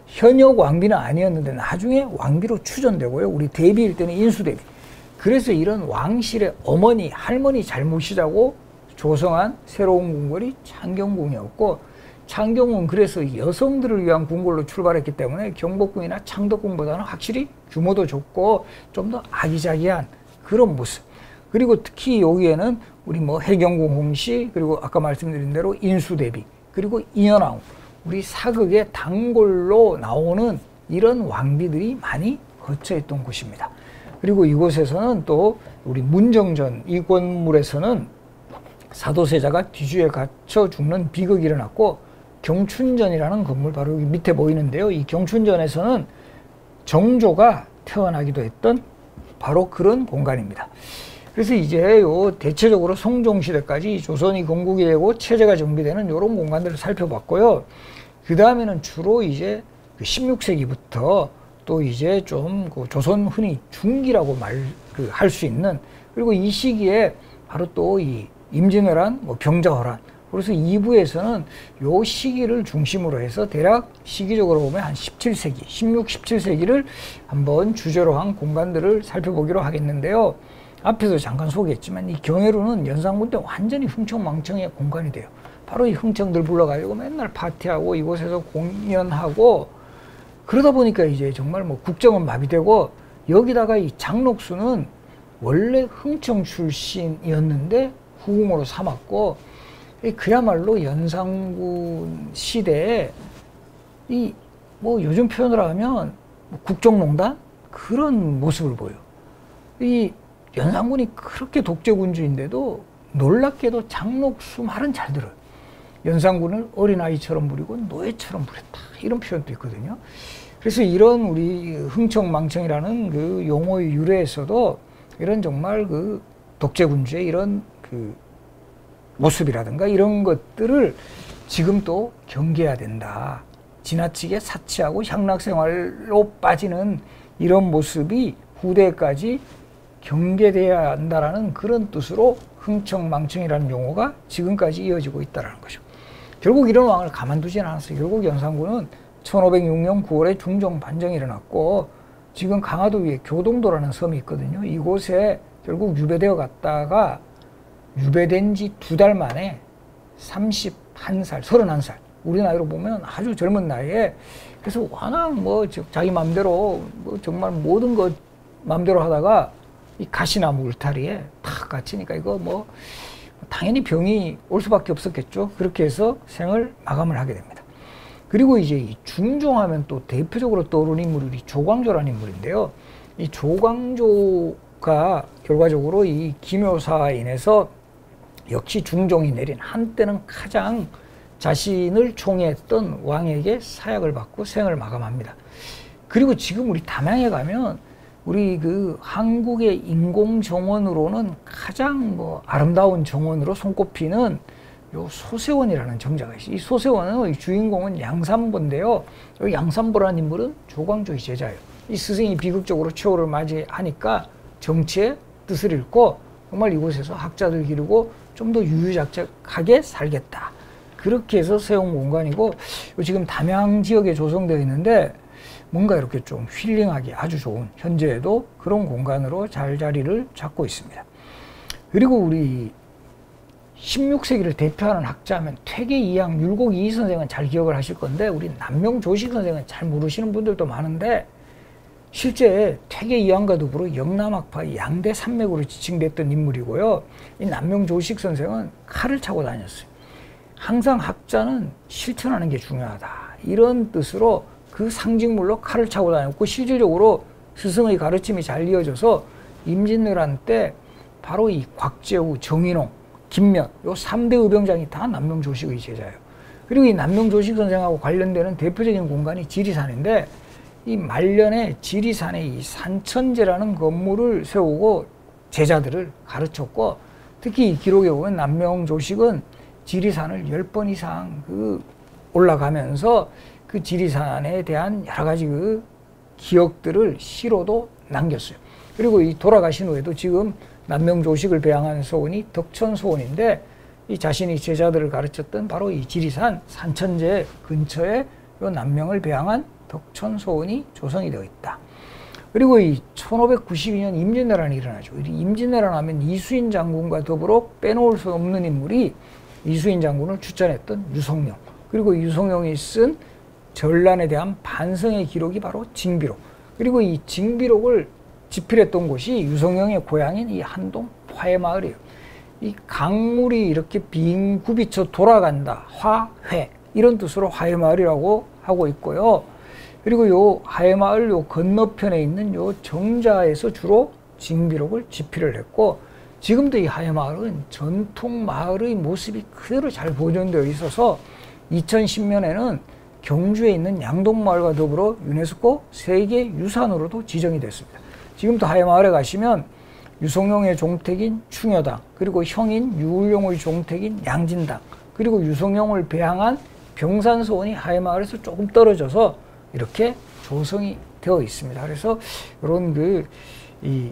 현역 왕비는 아니었는데 나중에 왕비로 추전되고요. 우리 대비일 때는 인수대비. 그래서 이런 왕실의 어머니, 할머니 잘못이자고 조성한 새로운 궁궐이 창경궁이었고, 창경궁은 그래서 여성들을 위한 궁궐로 출발했기 때문에 경복궁이나 창덕궁보다는 확실히 규모도 좁고 좀 더 아기자기한 그런 모습. 그리고 특히 여기에는 우리 해경궁 홍씨, 그리고 아까 말씀드린 대로 인수대비, 그리고 인현왕후, 우리 사극의 단골로 나오는 이런 왕비들이 많이 거처했던 곳입니다. 그리고 이곳에서는 또 우리 문정전, 이 건물에서는 사도세자가 뒤주에 갇혀 죽는 비극이 일어났고, 경춘전이라는 건물 바로 여기 밑에 보이는데요. 이 경춘전에서는 정조가 태어나기도 했던 바로 그런 공간입니다. 그래서 이제 대체적으로 성종시대까지 조선이 건국이 되고 체제가 정비되는 이런 공간들을 살펴봤고요. 그 다음에는 주로 이제 16세기부터 또 이제 좀 조선 흔히 중기라고 할 수 있는, 그리고 이 시기에 바로 또 이 임진왜란, 병자호란, 그래서 2부에서는 요 시기를 중심으로 해서 대략 시기적으로 보면 한 17세기, 16, 17세기를 한번 주제로 한 공간들을 살펴보기로 하겠는데요. 앞에서 잠깐 소개했지만 이 경회로는 연산군 때 완전히 흥청망청의 공간이 돼요. 바로 이 흥청들 불러가지고 맨날 파티하고 이곳에서 공연하고, 그러다 보니까 이제 정말 국정은 마비되고, 여기다가 이 장록수는 원래 흥청 출신이었는데 후궁으로 삼았고, 그야말로 연산군 시대에 이 요즘 표현으로 하면 국정농단 그런 모습을 보여. 이 연산군이 그렇게 독재군주인데도 놀랍게도 장록수 말은 잘 들어요. 연산군을 어린아이처럼 부리고 노예처럼 부렸다, 이런 표현도 있거든요. 그래서 이런 우리 흥청망청이라는 그 용어의 유래에서도 이런 정말 그 독재군주의 이런 그 모습이라든가 이런 것들을 지금 또 경계해야 된다. 지나치게 사치하고 향락생활로 빠지는 이런 모습이 후대까지 경계돼야 한다라는 그런 뜻으로 흥청망청이라는 용어가 지금까지 이어지고 있다는 거죠. 결국 이런 왕을 가만두지는 않았어요. 결국 연산군은 1506년 9월에 중종 반정이 일어났고, 지금 강화도 위에 교동도라는 섬이 있거든요. 이곳에 결국 유배되어 갔다가 유배된 지 2달 만에 31살, 31살, 우리 나이로 보면 아주 젊은 나이에, 그래서 워낙 자기 맘대로 정말 모든 것 맘대로 하다가 이 가시나무 울타리에 탁 갇히니까 이거 당연히 병이 올 수밖에 없었겠죠. 그렇게 해서 생을 마감을 하게 됩니다. 그리고 이제 이 중종하면 또 대표적으로 떠오르는 인물이 조광조라는 인물인데요. 이 조광조가 결과적으로 이 기묘사에 인해서 역시 중종이 내린 한때는 가장 자신을 총애했던 왕에게 사약을 받고 생을 마감합니다. 그리고 지금 우리 담양에 가면 우리 그 한국의 인공정원으로는 가장 아름다운 정원으로 손꼽히는 요 소세원이라는 정자가 있어요. 이 소세원은 주인공은 양산보인데요. 이 양산보라는 인물은 조광조의 제자예요. 이 스승이 비극적으로 최후를 맞이하니까 정치의 뜻을 읽고 정말 이곳에서 학자들 기르고 좀 더 유유자적하게 살겠다. 그렇게 해서 세운 공간이고 지금 담양 지역에 조성되어 있는데 뭔가 이렇게 좀 힐링하기 아주 좋은 현재에도 그런 공간으로 잘 자리를 잡고 있습니다. 그리고 우리 16세기를 대표하는 학자하면 퇴계 이항 율곡 이희 선생은 잘 기억을 하실 건데 우리 남명조식 선생은 잘 모르시는 분들도 많은데 실제 퇴계 이항과 더불어 영남학파의 양대 산맥으로 지칭됐던 인물이고요. 이 남명조식 선생은 칼을 차고 다녔어요. 항상 학자는 실천하는 게 중요하다. 이런 뜻으로 그 상징물로 칼을 차고 다녔고 실질적으로 스승의 가르침이 잘 이어져서 임진왜란 때 바로 이 곽재우, 정인홍, 김면 요 3대 의병장이 다 남명조식의 제자예요. 그리고 이 남명조식 선생하고 관련되는 대표적인 공간이 지리산인데 이 말년에 지리산에 이 산천제라는 건물을 세우고 제자들을 가르쳤고 특히 이 기록에 보면 남명조식은 지리산을 10번 이상 올라가면서 그 지리산에 대한 여러 가지 기억들을 시로도 남겼어요. 그리고 이 돌아가신 후에도 지금 남명조식을 배양한 소원이 덕천소원인데 이 자신이 제자들을 가르쳤던 바로 이 지리산 산천제 근처에 요 남명을 배양한 덕천소원이 조성이 되어 있다. 그리고 이 1592년 임진왜란이 일어나죠. 임진왜란 하면 이수인 장군과 더불어 빼놓을 수 없는 인물이 이수인 장군을 추천했던 유성룡. 그리고 유성룡이 쓴 전란에 대한 반성의 기록이 바로 징비록. 그리고 이 징비록을 집필했던 곳이 유성룡의 고향인 이 한동 화해마을이에요. 이 강물이 이렇게 빙 굽이쳐 돌아간다. 화회. 이런 뜻으로 화해마을이라고 하고 있고요. 그리고 요 화해마을 요 건너편에 있는 요 정자에서 주로 징비록을 집필을 했고 지금도 이 화해마을은 전통 마을의 모습이 그대로 잘 보존되어 있어서 2010년에는 경주에 있는 양동마을과 더불어 유네스코 세계유산으로도 지정이 됐습니다. 지금도 화해마을에 가시면 유성룡의 종택인 충여당, 그리고 형인 유울룡의 종택인 양진당, 그리고 유성룡을 배양한 병산소원이 화해마을에서 조금 떨어져서 이렇게 조성이 되어 있습니다. 그래서 이런 이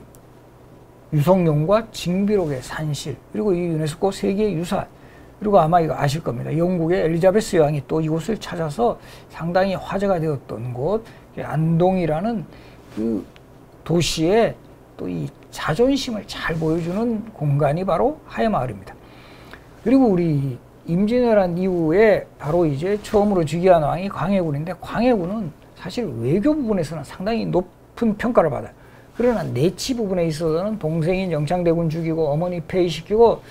유성룡과 징비록의 산실, 그리고 이 유네스코 세계유산, 그리고 아마 이거 아실 겁니다. 영국의 엘리자베스 여왕이 또 이곳을 찾아서 상당히 화제가 되었던 곳, 안동이라는 그 도시의 또 이 자존심을 잘 보여주는 공간이 바로 화해마을입니다. 그리고 우리 임진왜란 이후에 바로 이제 처음으로 즉위한 왕이 광해군인데 광해군은 사실 외교 부분에서는 상당히 높은 평가를 받아요. 그러나 내치 부분에 있어서는 동생인 영창대군 죽이고 어머니 폐위시키고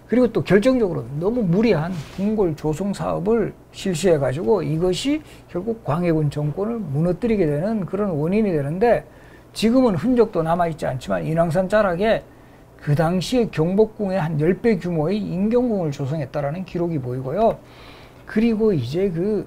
그리고 또 결정적으로 너무 무리한 궁궐 조성 사업을 실시해가지고 이것이 결국 광해군 정권을 무너뜨리게 되는 그런 원인이 되는데 지금은 흔적도 남아있지 않지만 인왕산 자락에 그 당시에 경복궁의 한 10배 규모의 인경궁을 조성했다라는 기록이 보이고요. 그리고 이제 그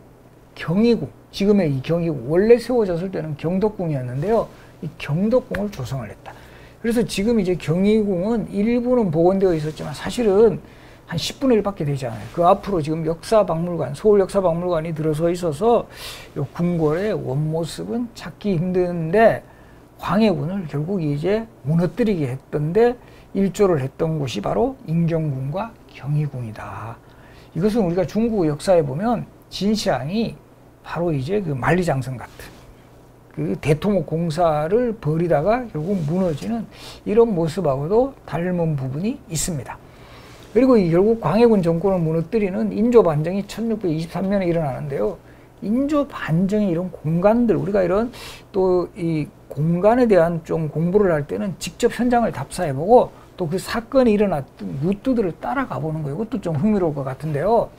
경희궁, 지금의 이 경희궁, 원래 세워졌을 때는 경덕궁이었는데요. 이 경덕궁을 조성을 했다. 그래서 지금 이제 경희궁은 일부는 복원되어 있었지만 사실은 한 10분의 1밖에 되지 않아요. 그 앞으로 지금 역사박물관, 서울역사박물관이 들어서 있어서 이 궁궐의 원모습은 찾기 힘든데 광해군을 결국 이제 무너뜨리게 했던데 일조를 했던 곳이 바로 인경궁과 경희궁이다. 이것은 우리가 중국 역사에 보면 진시황이 바로 이제 그 만리장성 같은 그 대토목 공사를 벌이다가 결국 무너지는 이런 모습하고도 닮은 부분이 있습니다. 그리고 결국 광해군 정권을 무너뜨리는 인조반정이 1623년에 일어나는데요. 인조반정의 이런 공간들, 우리가 이런 또 이 공간에 대한 좀 공부를 할 때는 직접 현장을 답사해보고 또 그 사건이 일어났던 루트들을 따라가 보는 거예요. 이것도 좀 흥미로울 것 같은데요.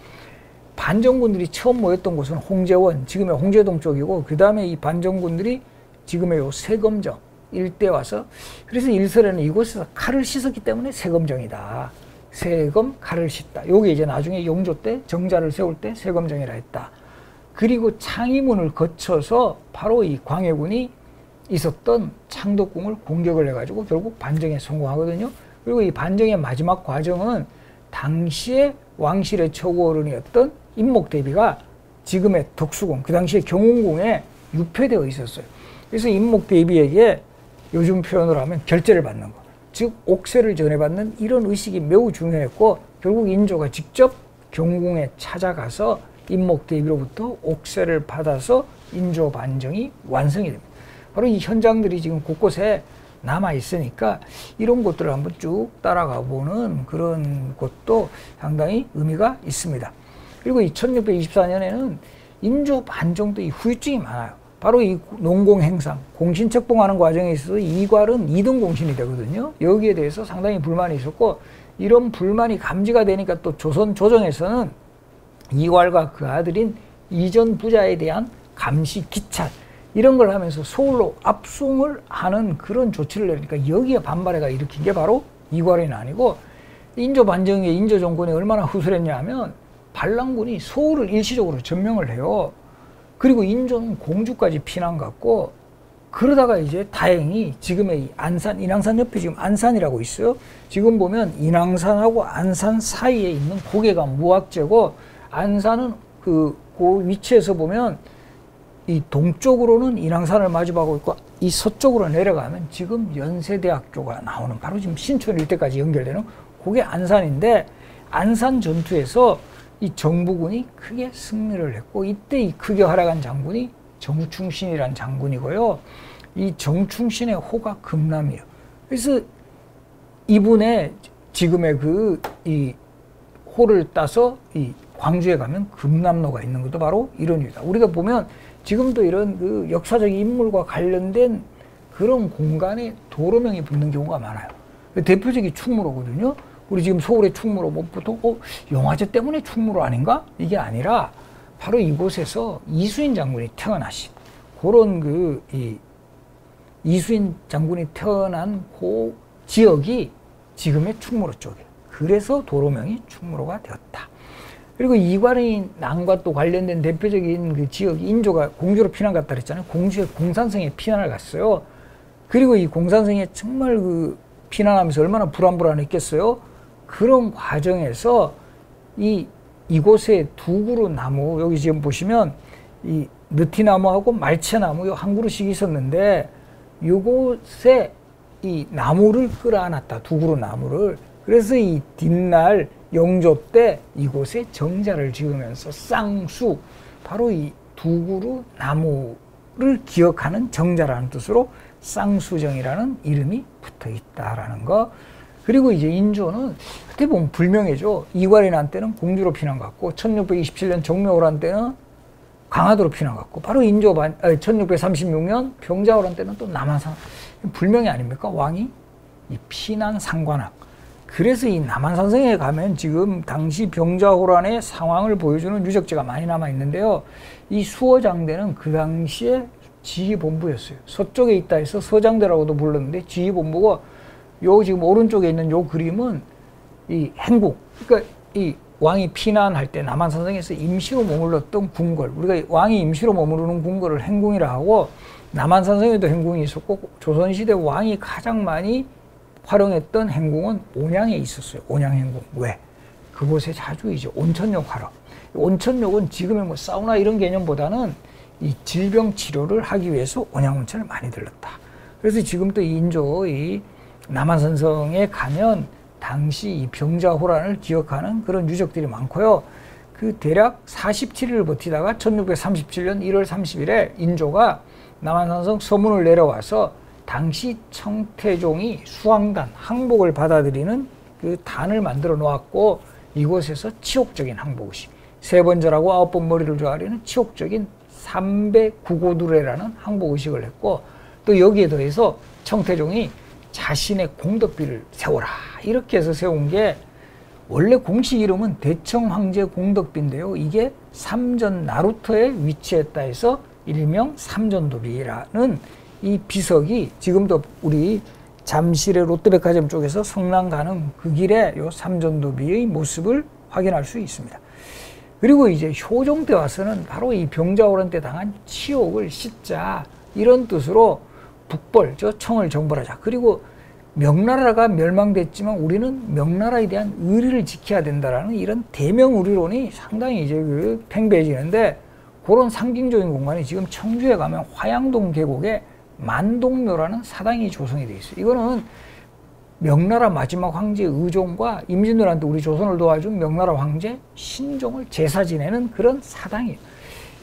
반정군들이 처음 모였던 곳은 홍제원, 지금의 홍제동 쪽이고 그 다음에 이 반정군들이 지금의 요 세검정 일대 와서 그래서 일설에는 이곳에서 칼을 씻었기 때문에 세검정이다. 세검 칼을 씻다. 요게 이제 나중에 영조 때 정자를 세울 때 세검정이라 했다. 그리고 창의문을 거쳐서 바로 이 광해군이 있었던 창덕궁을 공격을 해가지고 결국 반정에 성공하거든요. 그리고 이 반정의 마지막 과정은 당시에 왕실의 최고어른이었던 임목대비가 지금의 덕수궁, 그 당시에 경운궁에 유폐되어 있었어요. 그래서 인목대비에게 요즘 표현으로 하면 결제를 받는 거, 즉 옥세를 전해받는 이런 의식이 매우 중요했고, 결국 인조가 직접 경궁에 찾아가서 인목대비로부터 옥세를 받아서 인조 반정이 완성이 됩니다. 바로 이 현장들이 지금 곳곳에 남아 있으니까 이런 것들을 한번 쭉 따라가 보는 그런 것도 상당히 의미가 있습니다. 그리고 이 1624년에는 인조 반정도 이 후유증이 많아요. 바로 이 농공행상, 공신책봉하는 과정에 있어서 이괄은 2등 공신이 되거든요. 여기에 대해서 상당히 불만이 있었고, 이런 불만이 감지가 되니까 또 조선 조정에서는 이괄과 그 아들인 이전 부자에 대한 감시 기찰, 이런 걸 하면서 서울로 압송을 하는 그런 조치를 내니까 여기에 반발해가 일으킨 게 바로 이괄은 아니고, 인조 반정의 인조 정권이 얼마나 후술했냐 하면 반란군이 서울을 일시적으로 점령을 해요. 그리고 인조는 공주까지 피난 갔고, 그러다가 이제 다행히 지금의 이 안산, 인왕산 옆에 지금 안산이라고 있어요. 지금 보면 인왕산하고 안산 사이에 있는 고개가 무악재고, 안산은 그 위치에서 보면 이 동쪽으로는 인왕산을 마주하고 있고, 이 서쪽으로 내려가면 지금 연세대학교가 나오는 바로 지금 신촌 일대까지 연결되는 그게 안산인데, 안산 전투에서 이 정부군이 크게 승리를 했고, 이때 이 크게 활약한 장군이 정충신이라는 장군이고요. 이 정충신의 호가 금남이에요. 그래서 이분의 지금의 이 호를 따서 이 광주에 가면 금남로가 있는 것도 바로 이런 이유다. 우리가 보면 지금도 이런 그 역사적인 인물과 관련된 그런 공간에 도로명이 붙는 경우가 많아요. 대표적인 충무로거든요. 우리 지금 서울의 충무로, 뭐 보통 영화제 때문에 충무로 아닌가? 이게 아니라 바로 이곳에서 이수인 장군이 태어나신 그런 이수인 장군이 태어난 그 지역이 지금의 충무로 쪽이에요. 그래서 도로명이 충무로가 되었다. 그리고 이괄의 난과 또 관련된 대표적인 그 지역이 인조가 공주로 피난 갔다 그랬잖아요. 공주의 공산성에 피난을 갔어요. 그리고 이 공산성에 정말 피난하면서 얼마나 불안했겠어요. 그런 과정에서 이곳에 두 그루 나무, 여기 지금 보시면 이 느티나무하고 말채나무 요 한 그루씩 있었는데, 요곳에 이 나무를 끌어안았다. 두 그루 나무를. 그래서 이 뒷날 영조 때 이곳에 정자를 지으면서 쌍수, 바로 이 두 그루 나무를 기억하는 정자라는 뜻으로 쌍수정이라는 이름이 붙어 있다라는 거. 그리고 이제 인조는 그때 보면 불명예죠. 이괄이 난 때는 공주로 피난 갔고, 1627년 정묘호란 때는 강화도로 피난 갔고, 바로 1636년 병자호란 때는 또 남한산. 불명예 아닙니까? 왕이 이 피난 상관학. 그래서 이 남한산성에 가면 지금 당시 병자호란의 상황을 보여주는 유적지가 많이 남아 있는데요. 이 수어장대는 그 당시에 지휘본부였어요. 서쪽에 있다 해서 서장대라고도 불렀는데, 지휘본부가 요 지금 오른쪽에 있는 요 그림은 이 행궁, 그러니까 이 왕이 피난할 때 남한산성에서 임시로 머물렀던 궁궐, 우리가 왕이 임시로 머무르는 궁궐을 행궁이라 하고, 남한산성에도 행궁이 있었고, 조선시대 왕이 가장 많이 활용했던 행궁은 온양에 있었어요. 온양행궁. 왜? 그곳에 자주 이제 온천욕 하러. 온천욕은 지금의 뭐 사우나 이런 개념보다는 이 질병 치료를 하기 위해서 온양온천을 많이 들렀다. 그래서 지금도 이 인조 이 남한산성에 가면 당시 이 병자호란을 기억하는 그런 유적들이 많고요. 그 대략 47일을 버티다가 1637년 1월 30일에 인조가 남한산성 서문을 내려와서 당시 청태종이 수왕단, 항복을 받아들이는 그 단을 만들어 놓았고, 이곳에서 치욕적인 항복의식, 3번 절하고 9번 머리를 조아리는 치욕적인 삼배구고두례라는 항복의식을 했고, 또 여기에 더해서 청태종이 자신의 공덕비를 세워라 이렇게 해서 세운 게, 원래 공식 이름은 대청황제 공덕비인데요. 이게 삼전 나루터에 위치했다 해서 일명 삼전도비라는 이 비석이 지금도 우리 잠실의 롯데백화점 쪽에서 성남 가는 그 길에 요 삼전도비의 모습을 확인할 수 있습니다. 그리고 이제 효종 때 와서는 바로 이 병자호란 때 당한 치욕을 씻자, 이런 뜻으로 북벌, 청을 정벌하자. 그리고 명나라가 멸망됐지만 우리는 명나라에 대한 의리를 지켜야 된다라는 이런 대명 의리론이 상당히 이제 팽배해지는데, 그런 상징적인 공간이 지금 청주에 가면 화양동 계곡에 만동묘라는 사당이 조성이 되어 있어요. 이거는 명나라 마지막 황제 의종과 임진왜란 때 우리 조선을 도와준 명나라 황제 신종을 제사 지내는 그런 사당이에요.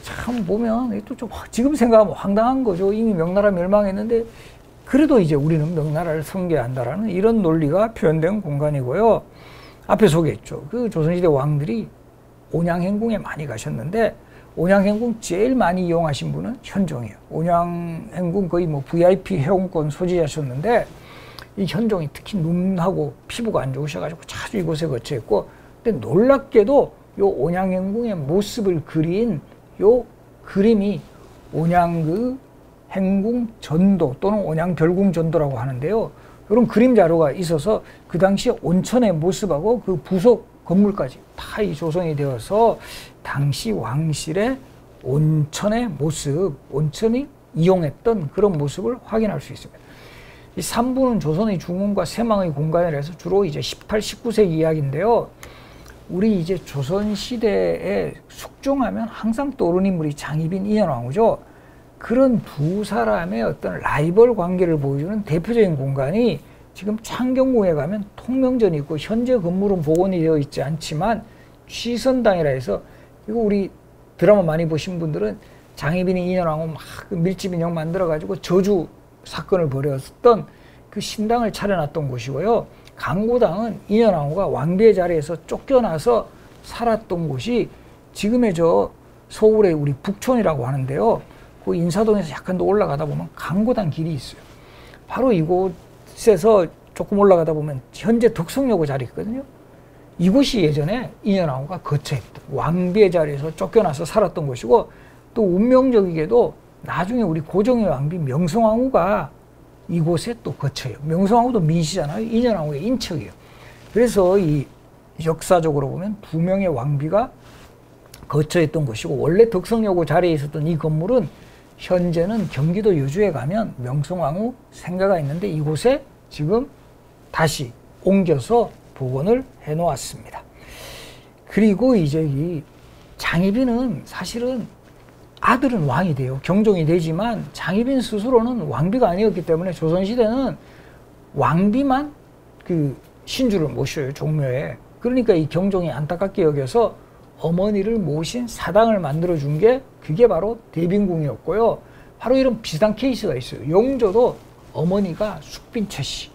참 보면 또 좀 지금 생각하면 황당한 거죠. 이미 명나라 멸망했는데 그래도 이제 우리는 명나라를 섬겨야 한다라는 이런 논리가 표현된 공간이고요. 앞에 소개했죠. 그 조선시대 왕들이 온양행궁에 많이 가셨는데 온양행궁 제일 많이 이용하신 분은 현종이에요. 온양행궁 거의 뭐 VIP 회원권 소지자셨는데 이 현종이 특히 눈하고 피부가 안 좋으셔가지고 자주 이곳에 거처했고, 근데 놀랍게도 요 온양행궁의 모습을 그린 요 그림이 온양 그 행궁 전도 또는 온양 별궁 전도라고 하는데요. 이런 그림 자료가 있어서 그 당시 온천의 모습하고 그 부속 건물까지 다 이 조성이 되어서 당시 왕실의 온천의 모습, 온천이 이용했던 그런 모습을 확인할 수 있습니다. 이 3부는 조선의 중흥과 세망의 공간이라 해서 주로 이제 18, 19세기 이야기인데요. 우리 이제 조선시대에 숙종하면 항상 떠오르는 인물이 장희빈, 인현왕후죠. 그런 두 사람의 어떤 라이벌 관계를 보여주는 대표적인 공간이 지금 창경궁에 가면 통명전이 있고 현재 건물은 복원이 되어 있지 않지만 취선당이라 해서, 이거 우리 드라마 많이 보신 분들은 장희빈이 인현왕후 막 밀집 인형 만들어가지고 저주 사건을 벌였던 그 신당을 차려놨던 곳이고요. 강고당은 인현왕후가 왕비의 자리에서 쫓겨나서 살았던 곳이 지금의 저 서울의 우리 북촌이라고 하는데요. 그 인사동에서 약간 더 올라가다 보면 강고당 길이 있어요. 바로 이곳에서 조금 올라가다 보면 현재 덕성여고 자리 있거든요. 이곳이 예전에 인현왕후가 거처했던 왕비의 자리에서 쫓겨나서 살았던 곳이고, 또 운명적이게도 나중에 우리 고종의 왕비 명성황후가 이곳에 또 거쳐요. 명성황후도 민씨잖아요. 인현왕후의 인척이에요. 그래서 이 역사적으로 보면 두 명의 왕비가 거처했던 곳이고, 원래 덕성여고 자리에 있었던 이 건물은 현재는 경기도 여주에 가면 명성황후 생가가 있는데 이곳에 지금 다시 옮겨서 복원을 해 놓았습니다. 그리고 이제 이 장희빈은 사실은 아들은 왕이 돼요. 경종이 되지만 장희빈 스스로는 왕비가 아니었기 때문에 조선시대는 왕비만 그 신주를 모셔요, 종묘에. 그러니까 이 경종이 안타깝게 여겨서 어머니를 모신 사당을 만들어준 게 그게 바로 대빈궁이었고요. 바로 이런 비슷한 케이스가 있어요. 영조도 어머니가 숙빈채 씨.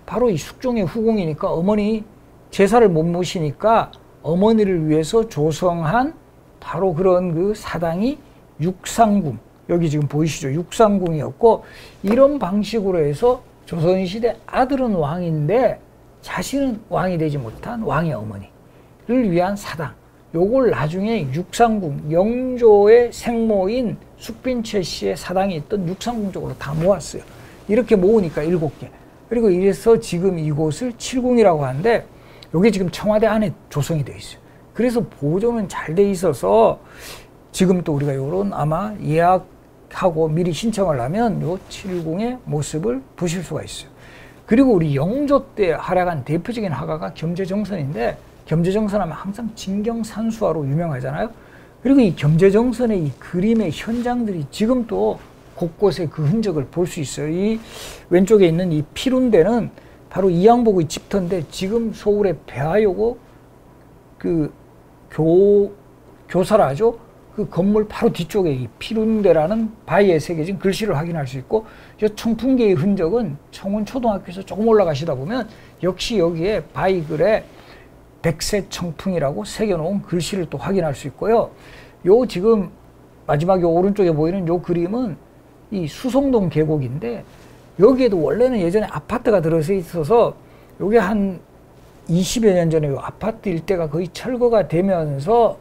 바로 이 숙종의 후궁이니까 어머니 제사를 못 모시니까 어머니를 위해서 조성한 바로 그런 그 사당이 육상궁, 여기 지금 보이시죠? 육상궁이었고, 이런 방식으로 해서 조선시대 아들은 왕인데 자신은 왕이 되지 못한 왕의 어머니를 위한 사당, 요걸 나중에 육상궁, 영조의 생모인 숙빈채 씨의 사당이 있던 육상궁 쪽으로 다 모았어요. 이렇게 모으니까 7개. 그리고 이래서 지금 이곳을 칠궁이라고 하는데, 여기 지금 청와대 안에 조성이 되어 있어요. 그래서 보존은 잘 돼 있어서 지금 또 우리가 요런 아마 예약하고 미리 신청을 하면 요 칠궁의 모습을 보실 수가 있어요. 그리고 우리 영조 때 활약한 대표적인 화가가 겸재정선인데, 겸재정선하면 항상 진경산수화로 유명하잖아요. 그리고 이 겸재정선의 이 그림의 현장들이 지금 또 곳곳에 그 흔적을 볼 수 있어요. 이 왼쪽에 있는 이 피룬대는 바로 이양복의 집터인데, 지금 서울의 배화여고 그 교사라죠. 그 건물 바로 뒤쪽에 이 피룬대라는 바위에 새겨진 글씨를 확인할 수 있고, 이 청풍계의 흔적은 청운초등학교에서 조금 올라가시다 보면 역시 여기에 바위글에 백세청풍이라고 새겨놓은 글씨를 또 확인할 수 있고요. 요 지금 마지막 요 오른쪽에 보이는 요 그림은 이 수성동 계곡인데, 여기에도 원래는 예전에 아파트가 들어서 있어서 요게 한 20여 년 전에 요 아파트 일대가 거의 철거가 되면서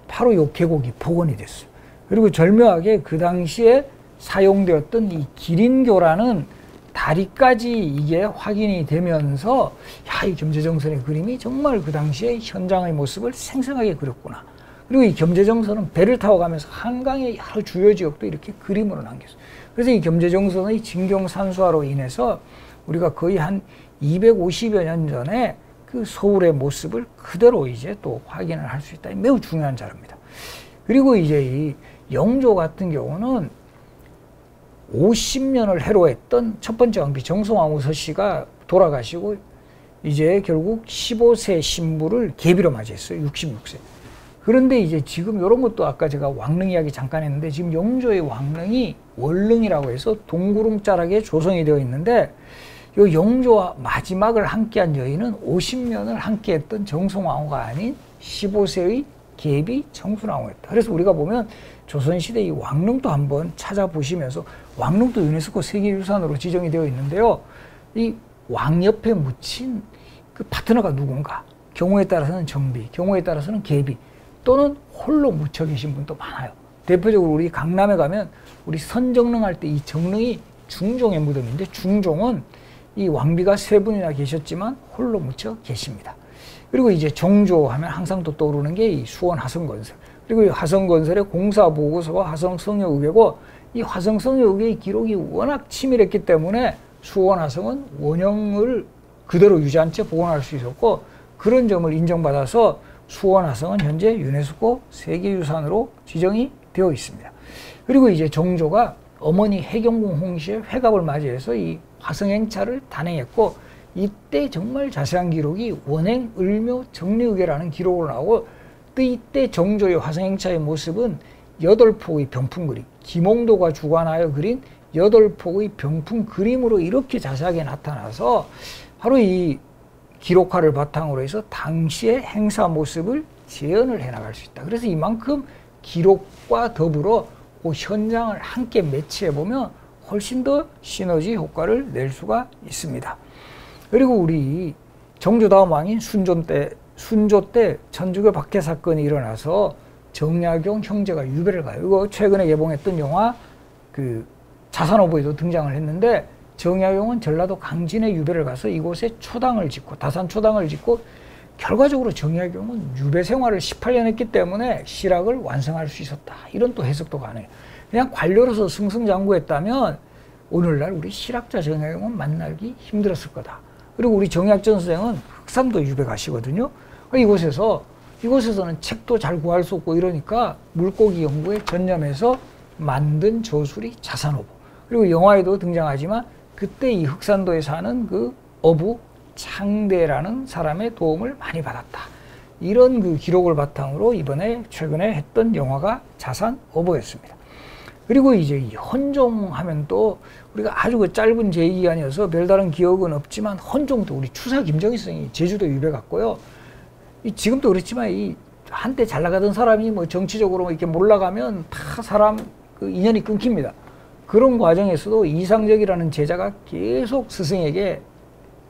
바로 요 계곡이 복원이 됐어요. 그리고 절묘하게 그 당시에 사용되었던 이 기린교라는 다리까지 이게 확인이 되면서, 야, 이 겸재정선의 그림이 정말 그 당시에 현장의 모습을 생생하게 그렸구나. 그리고 이 겸재정선은 배를 타고 가면서 한강의 여러 주요 지역도 이렇게 그림으로 남겼어요. 그래서 이 겸재정선의 진경산수화로 인해서 우리가 거의 한 250여 년 전에 그 서울의 모습을 그대로 이제 또 확인을 할 수 있다. 매우 중요한 자료입니다. 그리고 이제 이 영조 같은 경우는 50년을 해로했던 첫 번째 왕비 정송왕후 서씨가 돌아가시고 이제 결국 15세 신부를 계비로 맞이했어요. 66세. 그런데 이제 지금 이런 것도 아까 제가 왕릉 이야기 잠깐 했는데 지금 영조의 왕릉이 월릉이라고 해서 동구름자락에 조성이 되어 있는데 이 영조와 마지막을 함께한 여인은 50년을 함께했던 정송왕후가 아닌 15세의 계비 정순왕후였다. 그래서 우리가 보면 조선시대 이 왕릉도 한번 찾아보시면서 왕릉도 유네스코 세계유산으로 지정이 되어 있는데요. 이 왕 옆에 묻힌 그 파트너가 누군가, 경우에 따라서는 정비, 경우에 따라서는 계비 또는 홀로 묻혀 계신 분도 많아요. 대표적으로 우리 강남에 가면 우리 선정릉 할 때 이 정릉이 중종의 무덤인데 중종은 이 왕비가 3분이나 계셨지만 홀로 묻혀 계십니다. 그리고 이제 정조 하면 항상 또 떠오르는 게 이 수원 화성건설. 그리고 이 화성건설의 공사보고서가 화성성여의궤고 이 화성성여의궤의 기록이 워낙 치밀했기 때문에 수원 화성은 원형을 그대로 유지한 채 복원할 수 있었고 그런 점을 인정받아서 수원 화성은 현재 유네스코 세계유산으로 지정이 되어 있습니다. 그리고 이제 정조가 어머니 해경궁 홍씨의 회갑을 맞이해서 이 화성행차를 단행했고 이때 정말 자세한 기록이 원행 을묘 정리의궤라는 기록으로 나오고 또 이때 정조의 화성행차의 모습은 8폭의 병풍 그림, 김홍도가 주관하여 그린 8폭의 병풍 그림으로 이렇게 자세하게 나타나서 바로 이 기록화를 바탕으로 해서 당시의 행사 모습을 재현을 해나갈 수 있다. 그래서 이만큼 기록과 더불어 그 현장을 함께 매치해보면 훨씬 더 시너지 효과를 낼 수가 있습니다. 그리고 우리 정조 다음 왕인 순조 때 천주교 박해 사건이 일어나서 정약용 형제가 유배를 가요. 이거 최근에 개봉했던 영화 그 자산어부에도 등장을 했는데 정약용은 전라도 강진에 유배를 가서 이곳에 초당을 짓고 다산 초당을 짓고 결과적으로 정약용은 유배 생활을 18년 했기 때문에 실학을 완성할 수 있었다. 이런 또 해석도 가능해요. 그냥 관료로서 승승장구했다면 오늘날 우리 실학자 정약용은 만나기 힘들었을 거다. 그리고 우리 정약전 선생은 흑산도 유배 가시거든요. 이곳에서는 책도 잘 구할 수 없고 이러니까 물고기 연구에 전념해서 만든 저술이 자산어부. 그리고 영화에도 등장하지만 그때 이 흑산도에 사는 그 어부 창대라는 사람의 도움을 많이 받았다. 이런 그 기록을 바탕으로 이번에 최근에 했던 영화가 자산어부였습니다. 그리고 이제 이 헌종하면 또 우리가 아주 그 짧은 재기간이어서 별다른 기억은 없지만 헌종도 우리 추사 김정희 선생이 제주도 유배 갔고요. 지금도 그렇지만 이 한때 잘 나가던 사람이 뭐 정치적으로 이렇게 몰라가면 다 사람 그 인연이 끊깁니다. 그런 과정에서도 이상적이라는 제자가 계속 스승에게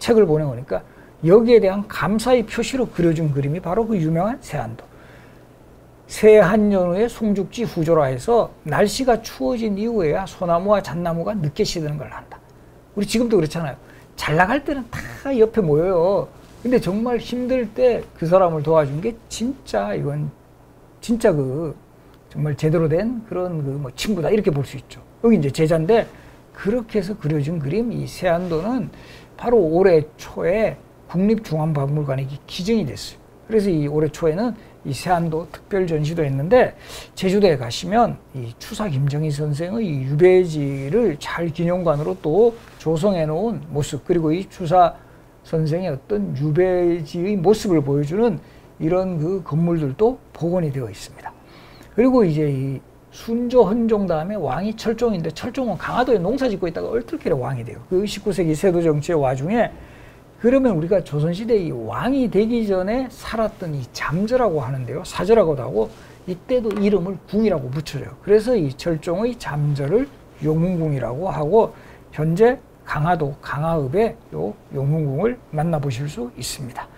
책을 보내오니까 여기에 대한 감사의 표시로 그려준 그림이 바로 그 유명한 세안도. 세한연후의 송죽지 후조라 해서 날씨가 추워진 이후에야 소나무와 잣나무가 늦게 시드는 걸 한다. 우리 지금도 그렇잖아요. 잘 나갈 때는 다 옆에 모여요. 근데 정말 힘들 때 그 사람을 도와준 게 진짜 이건 진짜 그 정말 제대로 된 그런 그 뭐 친구다 이렇게 볼 수 있죠. 여기 이제 제자인데 그렇게 해서 그려준 그림 이 세안도는 바로 올해 초에 국립중앙박물관에 기증이 됐어요. 그래서 이 올해 초에는 이 세안도 특별 전시도 했는데 제주도에 가시면 이 추사 김정희 선생의 이 유배지를 잘 기념관으로 또 조성해 놓은 모습 그리고 이 추사 선생의 어떤 유배지의 모습을 보여주는 이런 그 건물들도 복원이 되어 있습니다. 그리고 이제 이 순조 헌종 다음에 왕이 철종인데 철종은 강화도에 농사 짓고 있다가 얼떨결에 왕이 돼요. 그 19세기 세도 정치의 와중에 그러면 우리가 조선시대 이 왕이 되기 전에 살았던 이 잠저라고 하는데요. 사저라고도 하고 이때도 이름을 궁이라고 붙여줘요. 그래서 이 철종의 잠저를 용문궁이라고 하고 현재 강화도 강화읍에 요 용문궁을 만나보실 수 있습니다.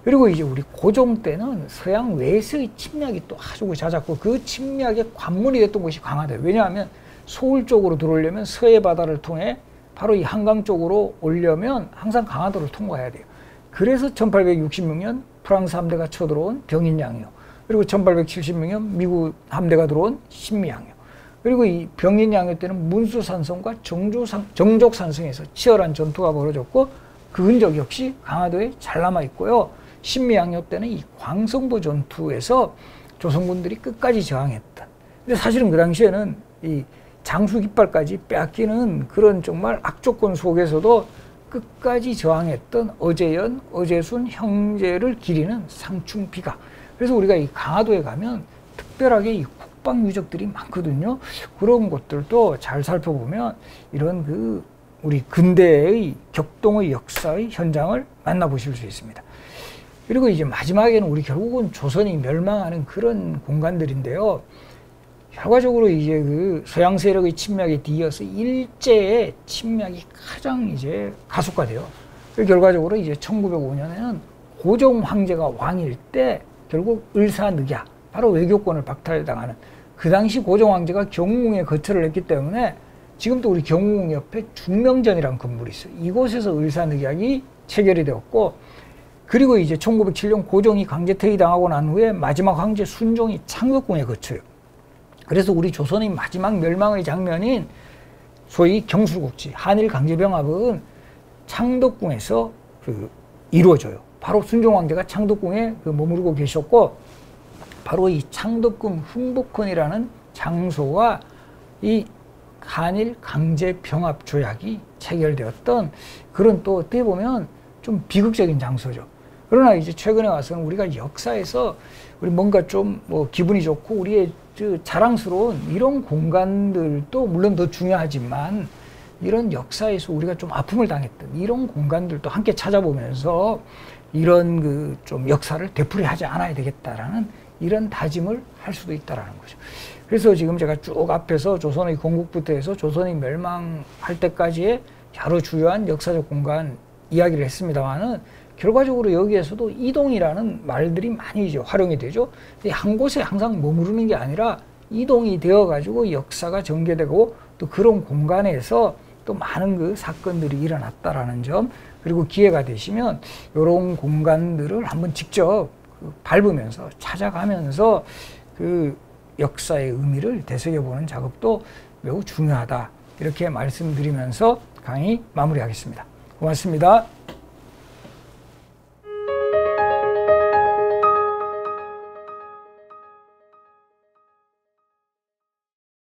그리고 이제 우리 고종 때는 서양 외세의 침략이 또 아주 잦았고 그 침략의 관문이 됐던 곳이 강화도예요. 왜냐하면 서울 쪽으로 들어오려면 서해 바다를 통해 바로 이 한강 쪽으로 오려면 항상 강화도를 통과해야 돼요. 그래서 1866년 프랑스 함대가 쳐들어온 병인양요. 그리고 1876년 미국 함대가 들어온 신미양요. 그리고 이 병인양요 때는 문수산성과 정족산성에서 치열한 전투가 벌어졌고 그 흔적 역시 강화도에 잘 남아 있고요. 신미양요 때는 이 광성보 전투에서 조선군들이 끝까지 저항했던. 근데 사실은 그 당시에는 이 장수 깃발까지 빼앗기는 그런 정말 악조건 속에서도 끝까지 저항했던 어제연, 어제순 형제를 기리는 상충비가. 그래서 우리가 이 강화도에 가면 특별하게 이 국방 유적들이 많거든요. 그런 것들도 잘 살펴보면 이런 그 우리 근대의 격동의 역사의 현장을 만나보실 수 있습니다. 그리고 이제 마지막에는 우리 결국은 조선이 멸망하는 그런 공간들인데요. 결과적으로 이제 그 서양 세력의 침략에 뒤이어서 일제의 침략이 가장 이제 가속화돼요. 결과적으로 이제 1905년에는 고종 황제가 왕일 때 결국 을사늑야, 바로 외교권을 박탈당하는, 그 당시 고종 황제가 경궁에 거처를 했기 때문에 지금도 우리 경궁 옆에 중명전이라는 건물이 있어요. 이곳에서 을사늑약이 체결이 되었고, 그리고 이제 1907년 고종이 강제 퇴위당하고 난 후에 마지막 황제 순종이 창덕궁에 거쳐요. 그래서 우리 조선의 마지막 멸망의 장면인 소위 경술국지, 한일 강제병합은 창덕궁에서 이루어져요. 바로 순종 황제가 창덕궁에 머무르고 계셨고, 바로 이 창덕궁 흥복헌이라는 장소와 이 한일 강제병합 조약이 체결되었던 그런, 또 어떻게 보면 좀 비극적인 장소죠. 그러나 이제 최근에 와서는 우리가 역사에서 우리 뭔가 좀 뭐 기분이 좋고 우리의 자랑스러운 이런 공간들도 물론 더 중요하지만, 이런 역사에서 우리가 좀 아픔을 당했던 이런 공간들도 함께 찾아보면서 이런 그 좀 역사를 되풀이하지 않아야 되겠다라는 이런 다짐을 할 수도 있다라는 거죠. 그래서 지금 제가 쭉 앞에서 조선의 건국부터 해서 조선이 멸망할 때까지의 여러 주요한 역사적 공간 이야기를 했습니다만은, 결과적으로 여기에서도 이동이라는 말들이 많이 이제 활용이 되죠. 한 곳에 항상 머무르는 게 아니라 이동이 되어가지고 역사가 전개되고 또 그런 공간에서 또 많은 그 사건들이 일어났다라는 점, 그리고 기회가 되시면 이런 공간들을 한번 직접 밟으면서 찾아가면서 그 역사의 의미를 되새겨보는 작업도 매우 중요하다, 이렇게 말씀드리면서 강의 마무리하겠습니다. 고맙습니다.